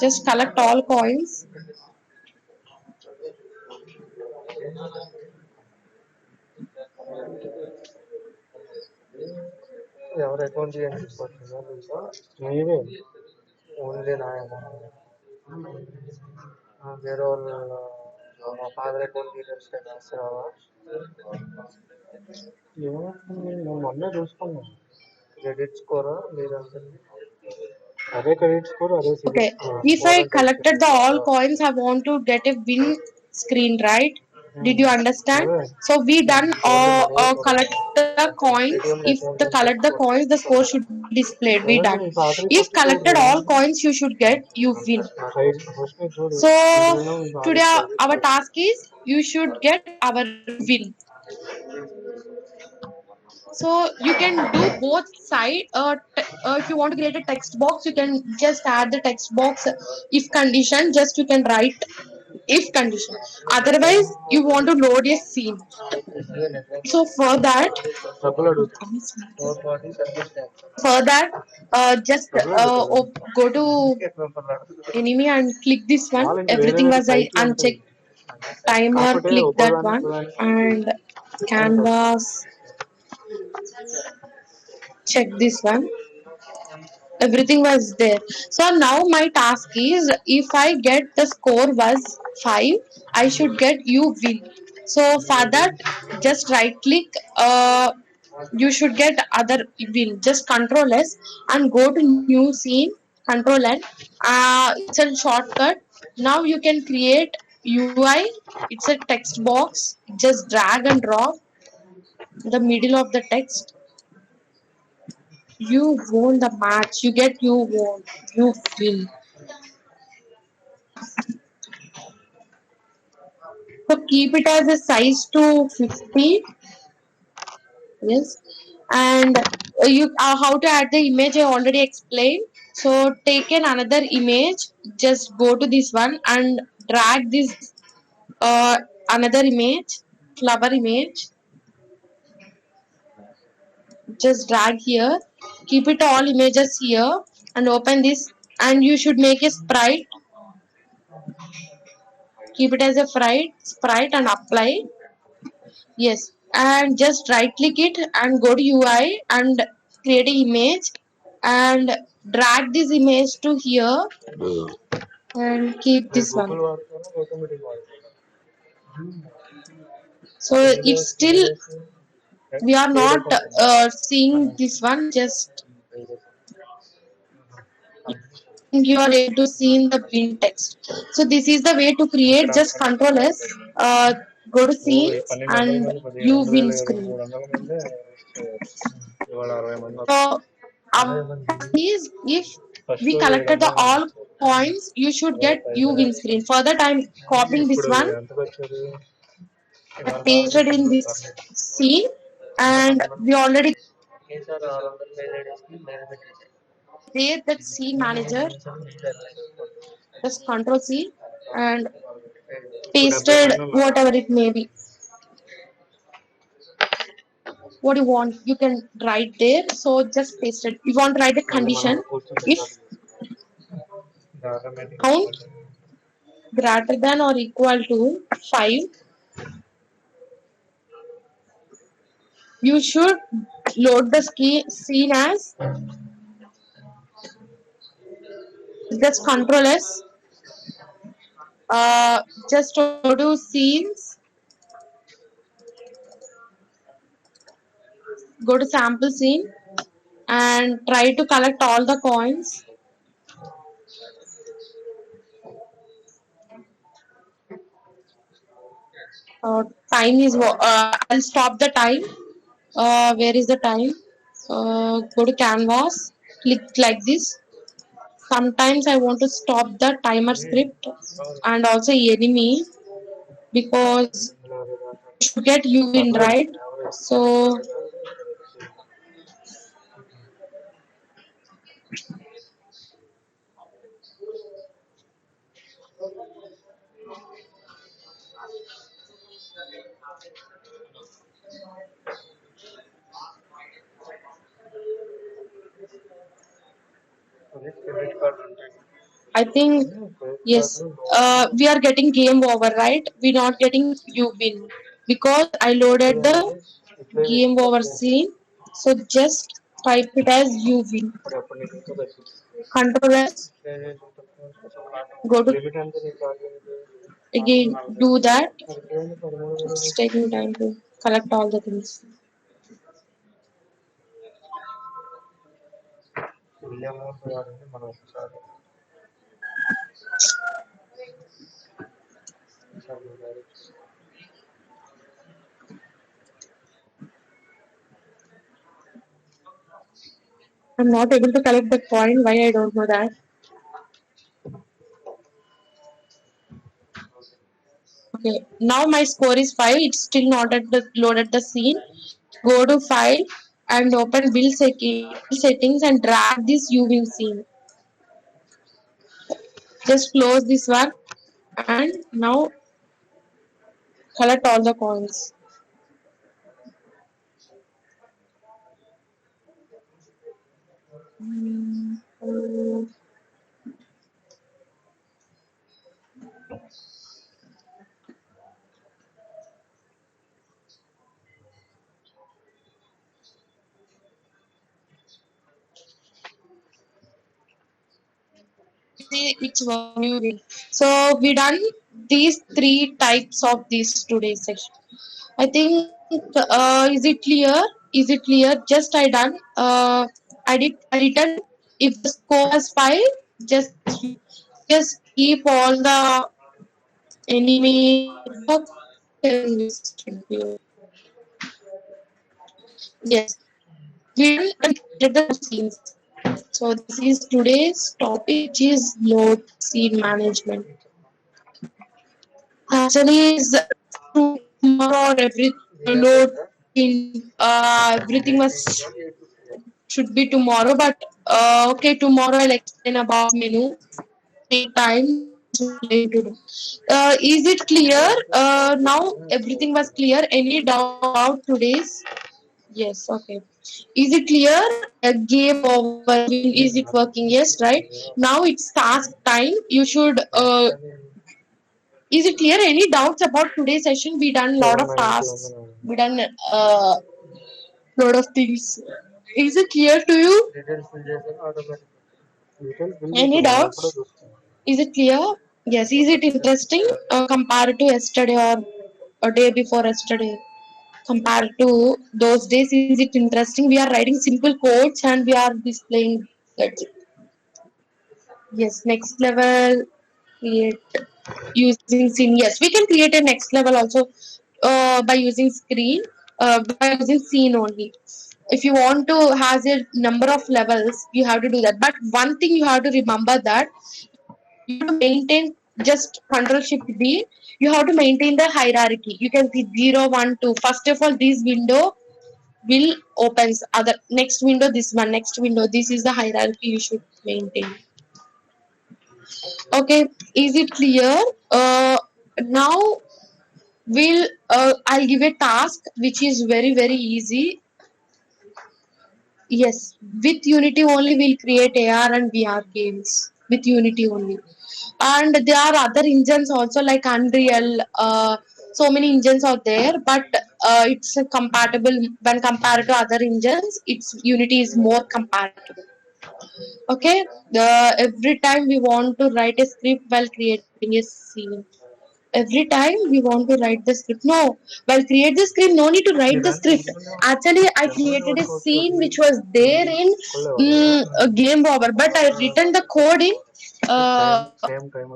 Just collect all coins. Okay, if I collected the all coins, I want to get a win screen, right? Did you understand? So we done collect the coins. If the collect the coins, the score should be displayed. We done. If collected all coins, you should get you win. So today our task is you should get our win. So you can do both side. If you want to create a text box, you can just add the text box if condition. Just you can write if condition. Otherwise, you want to load a scene. So for that, just go to enemy and click this one. Everything was I unchecked. Timer, click that one and canvas. Check this one. Everything was there. So now my task is if I get the score was 5, I should get you win. So for that, just right click, you should get other win. Just control S and go to new scene, control N. It's a shortcut. Now you can create UI. It's a text box. Just drag and drop the middle of the text. You won the match. You get you won. You win. So keep it as a size to 50. Yes. And you how to add the image I already explained. So take another image. Just go to this one and drag this another image, flower image. Just drag here. Keep it all images here and open this. And you should make a sprite. Keep it as a sprite and apply. Yes. and just right click it and go to UI and create an image and drag this image to here and keep this one. Google వాడతారా automatic వాడతారా? So if still we are not seeing this one, just you are able to see in the bin text. So this is the way to create. Just Control S, go to scenes and you win screen. 300 మంది ఇవాళ 60 మంది So is if we collected the all coins, you should get you win screen. For that, I'm copying this one, ఎంతకు వచ్చారు? I pasted in this scene, and we already create that scene manager. Just Control C and pasted whatever it may be. What you want, you can write there. So just paste it. You want to write a condition. If count greater than or equal to 5, you should load the scene as just Control S. Just go to scenes, go to sample scene and try to collect all the coins. Time is I'll stop the time. Where is the time? Go to canvas, click like this. Sometimes I want to stop the timer script and also enemy because you should get you in, right? So credit card ఉంటాయి. I think yes, we are getting game over, right? We're not getting you win because I loaded the game over scene. So just type it as you win. అప్పుడు నీకు ఇంకా తగ్గింది. Control S, go to limit ఎంత నీకు ఆగింది? again do that. సరిపోయింది 13 It's taking time to collect all the things. Full amount వాడింది మనం ఒకసారి I'm not able to collect the coin. Why I don't know that. Okay, now my score is 5. It's still not at the loaded the scene. Go to file and open build settings and drag this UV scene. Just close this one and now collect all the coins. See which one you will. So we done these 3 types of this today's session. I think is it clear? Is it clear? Just I done. I written if the score is 5, just keep all the enemy work. Yes, we did the scenes. So this is today's topic, which is load scene management. Actually, is tomorrow or load in everything should be tomorrow. But okay, tomorrow I'll explain about menu. Take time to is it clear? Now everything was clear. Any doubt about today's? Yes, okay. Is it clear? A game over. Is it working? Yes, right. Now it's task time. You should. Is it clear? Any doubts about today's session? We done a lot of tasks. We done lot of things. Is it clear to you? Details fill చేశాను automatic. Details fill Any చేసాం మనం ఎప్పుడో doubts? చూసుకున్నాం. Is it clear? Yes. Is it interesting compared to yesterday or a day before yesterday? Compared to those days, is it interesting? We are writing simple codes and we are displaying. That's it. Yes. Next level. Create using scene. Yes, we can create a next level also by using screen, by using scene only. If you want to has a number of levels, you have to do that. But one thing you have to remember that you have to maintain just control shift B. You have to maintain the hierarchy. You can see 0, 1, 2. First of all, this window will opens other next window, this one, next window. This is the hierarchy you should maintain. Okay, is it clear? Now I'll give a task which is very easy. Yes, with Unity only we'll create AR and VR games with Unity only. And there are other engines also like Unreal. So many engines are there, but it's compatible when compared to other engines. It's Unity is more compatible. Okay, every time we want to write a script while creating a scene. Every time we want to write the script. No, while create the script, no need to me write the దాంట్లో script. Actually, I ఎంతమంది created a పట్టుకోవచ్చు scene అది which was there in ఒక్కళ్ళే కదా a game robber, but I written the code in time uh, same time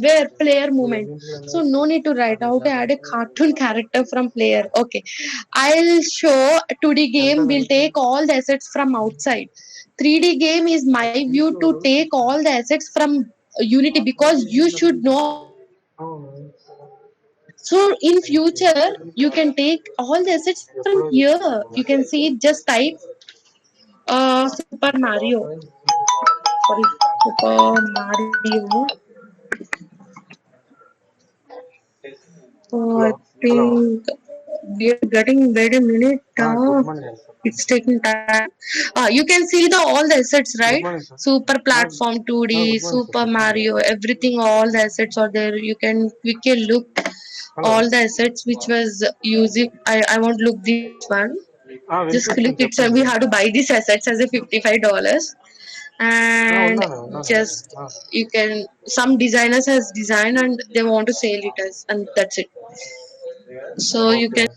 where player movement. ఎన్నింటికి So no need to write how to add a cartoon character from player. Okay, I'll show 2D ఎంత game will దానికి take all the assets from outside. 3D game is my view to take all the assets from Unity because you should know how to create a అవును scene. So in future you can take all the assets from ఎప్పుడో here. You can see just type Super Mario. Sorry, Super Mario. I hello think we are getting wait a minute. Good morning It's taking time. You can see the all the assets, good right? Morning sir Super platform good 2D, morning sir Super చెప్పండి Mario, everything, all the assets are there. You can quickly look hello all the assets which was using. I won't look this one. Just click వినిపిస్తుంది it. So we చెప్పండి have to buy these assets as a $55, and ఉన్నాను ఉన్నాను just you can. Some designers has designed and they want to sell it as, and that's it. So you okay can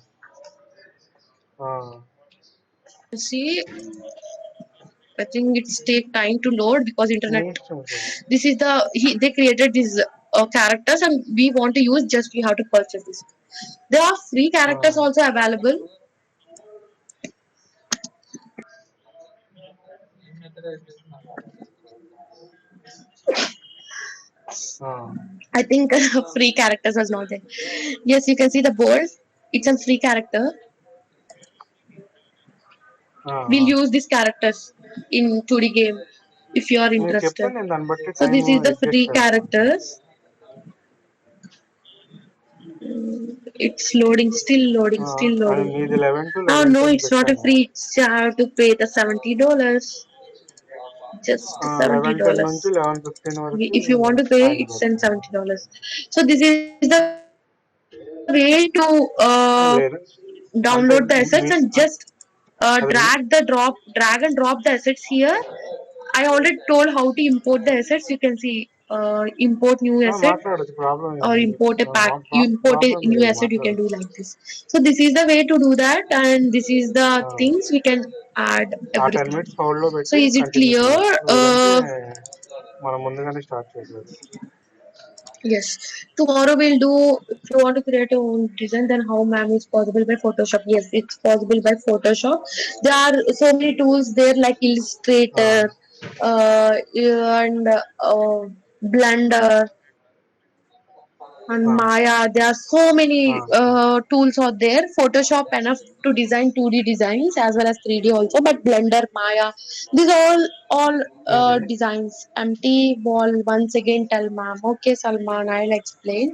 see. I think it's take time to load because me internet. ఇష్టం sir This is they created these characters and we want to use. Just we have to purchase this. There are free characters also available. I think free characters was not there. Yes, you can see the board. It's a free character. We'll use these characters in 2D game if you are మీరు interested. చెప్పండి నేను దాన్ని బట్టి So time this is the adjust free చేస్తాను characters. It's loading, still loading, still అది loading. మీది 11 to Oh no, 11:10 it's not a పెట్టాను free. It's, I have to pay the $70. Just seventy 11:10 dollars. నుంచి 11:15 వరకు If you want to pay, ఆయన it's then పెడతాను $70. So this is the way to లేదు అంటే download the assets me and just అది drag and drop the assets here. I already told how to import the assets. You can see import new asset మాట్లాడచ్చు problem ఏం or లేదు import a pack. You import a problem new లేదు asset. You can do మాట్లాడచ్చు like this. So this is the way to do that, and this is the things we can add ఆ 10 everything. Minutes hold లో So పెట్టి is it continue clear? చేయాలి లేదంటే మనం ముందుగానే start చేయలేదు Yes. Tomorrow we'll do. If you want to create your own design, then how ma'am is possible by Photoshop? Yes, it's possible by Photoshop. There are so many tools there like Illustrator, and Blender and Maya. There are so many tools out there. Photoshop enough to design 2D designs as well as 3D also, but Blender, Maya, these all ఏంటిది designs. Empty wall once again. Tell ma'am. Okay, Salman, I'll explain.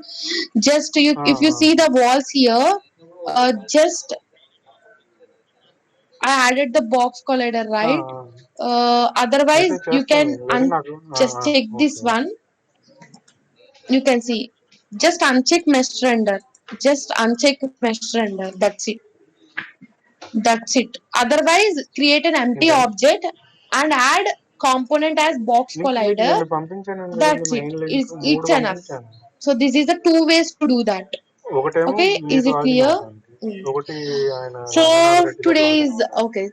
Just you, if you see the walls here, just I added the box collider, right? అయితే Otherwise, you చేస్తాను can వేరే నాకు just check this okay one. You can see. Just uncheck mesh render. Just uncheck mesh render. That's it. That's it. Otherwise, create an empty Okay. object and add component as box మీకు collider. నిన్న పంపించాను కదండి That's it. Main link It's 3 enough. పంపించాను. So this is the two ways to do that. ఒకటేమో Okay, is మీకు it login clear? అవడానికి, ఒకటి ఆయన So రామనాథ్ రెడ్డి గారు today లాగిన్ is అవడానికి. okay.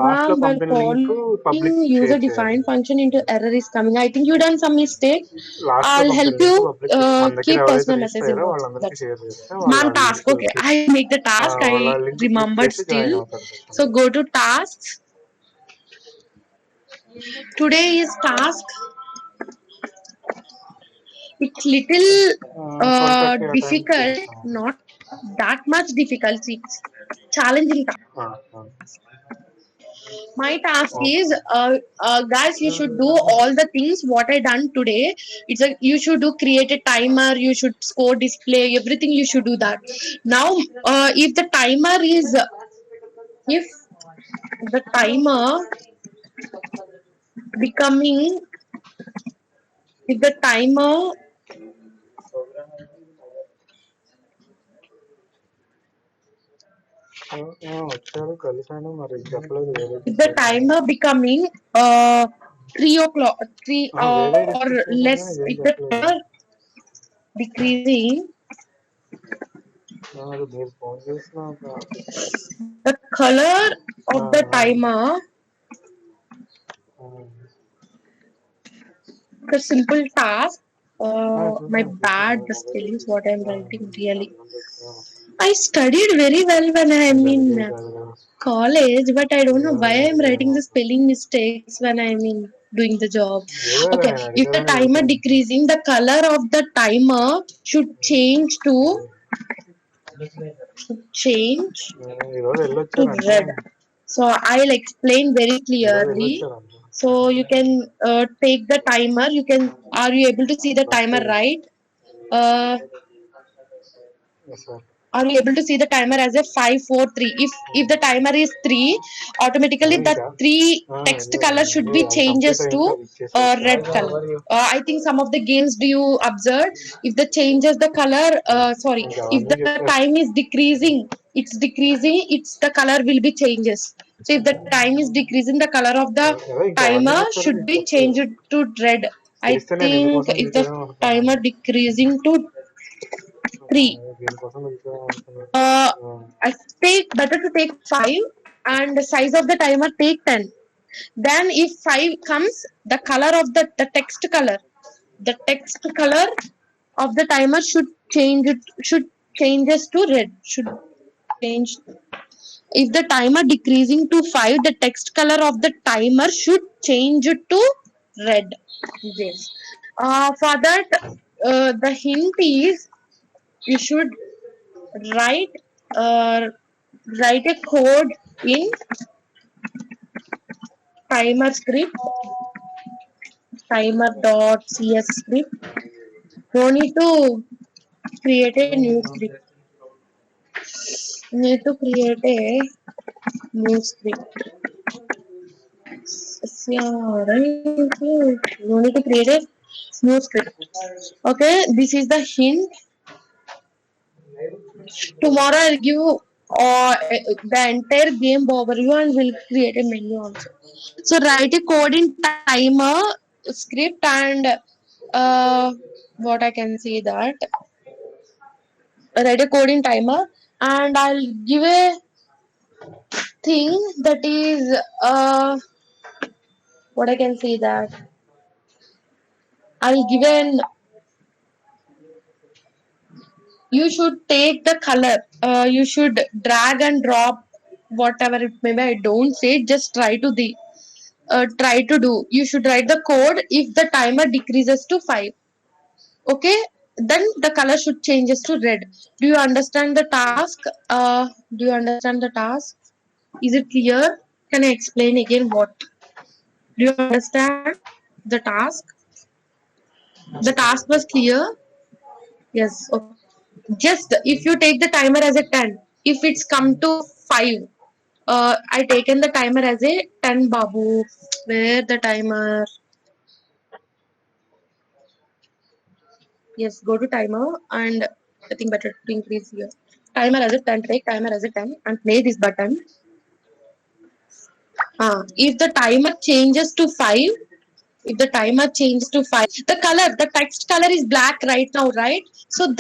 లాస్ట్ లో Ma'am, while పంపిన link calling public user share చేయాలి. defined function into error is coming. I think you done some mistake. Last లో I'll పంపిన help you లింక్ పబ్లిక్ మన దగ్గర keep ఎవరైతే personal register message in అయ్యారో WhatsApp. వాళ్ళందరికీ That's it. Share చేస్తే వాళ్ళ Ma'am, task. Link Okay, I make the task. వాళ్ళ I లింక్ క్లిక్ remembered చేసి still. జాయిన్ అవుతారు. So go to tasks. Today is task. It's little 12:30 ఆ time difficult, చేస్తాం. not that much difficult. It's challenging task. My task okay. is, guys, you should do all the things what I done today. It's a you should do create a timer. You should score display everything. You should do that. Now, if the timer is if the timer becoming if the timer వచ్చారు కలిసాను, మరి చెప్పలేదు. if the timer becoming 3 o'clock 3 వేరే or discuss less, చేసాను, ఏం if the చెప్పలేదు. timer decreasing, మీరు phone చేసిన the color of the timer, the simple task. My bad, the spellings what I'm writing really. I studied very well when I'm in college, but I don't know why I'm writing the spelling mistakes when I'm in doing the job. Okay, if the timer decreasing, the color of the timer should change to red. So I'll explain very clearly. So you can take the timer. Are you able to see the timer right? Are you able to see the timer as a 5 4 3? If the timer is 3, automatically the 3 text color should be changes to red color. I think some of the games, do you observe, if the changes the color, sorry, if the time is decreasing, it's the color will be changes. So if the time is decreasing, the color of the timer should be changed to red. I think if the timer decreasing to 3, I take better to take 5, and the size of the timer take 10. Then if 5 comes, the color of the text color of the timer should changes to red. Should change. If the timer decreasing to 5, the text color of the timer should change to red. Yes. For that, the hint is you should write write a code in timer script, timer.cs script. No need to create a new script. Need to create a new script. No need to create a new script. Okay, this is the hint. Tomorrow I'll give the entire game overview and we'll create a menu also. So write a code in timer script and what I can say that write a code in timer, and I'll give a thing that is what I can say that I'll give an you should take the color, you should drag and drop whatever it may be. I don't say, just try to do. You should write the code if the timer decreases to 5. Okay, then the color should changes to red. Do you understand the task? Do you understand the task? Is it clear? Can I explain again what? Do you understand the task? The task was clear? Yes. Okay. Just if you take the timer as a 10, if it's come to 5, I taken the timer as a 10, Babu. Where the timer? Yes, go to timer and I think better to increase here. timer as a 10. Take timer as a 10 and play this button. If the timer changes to 5, the text color is black right now, right? So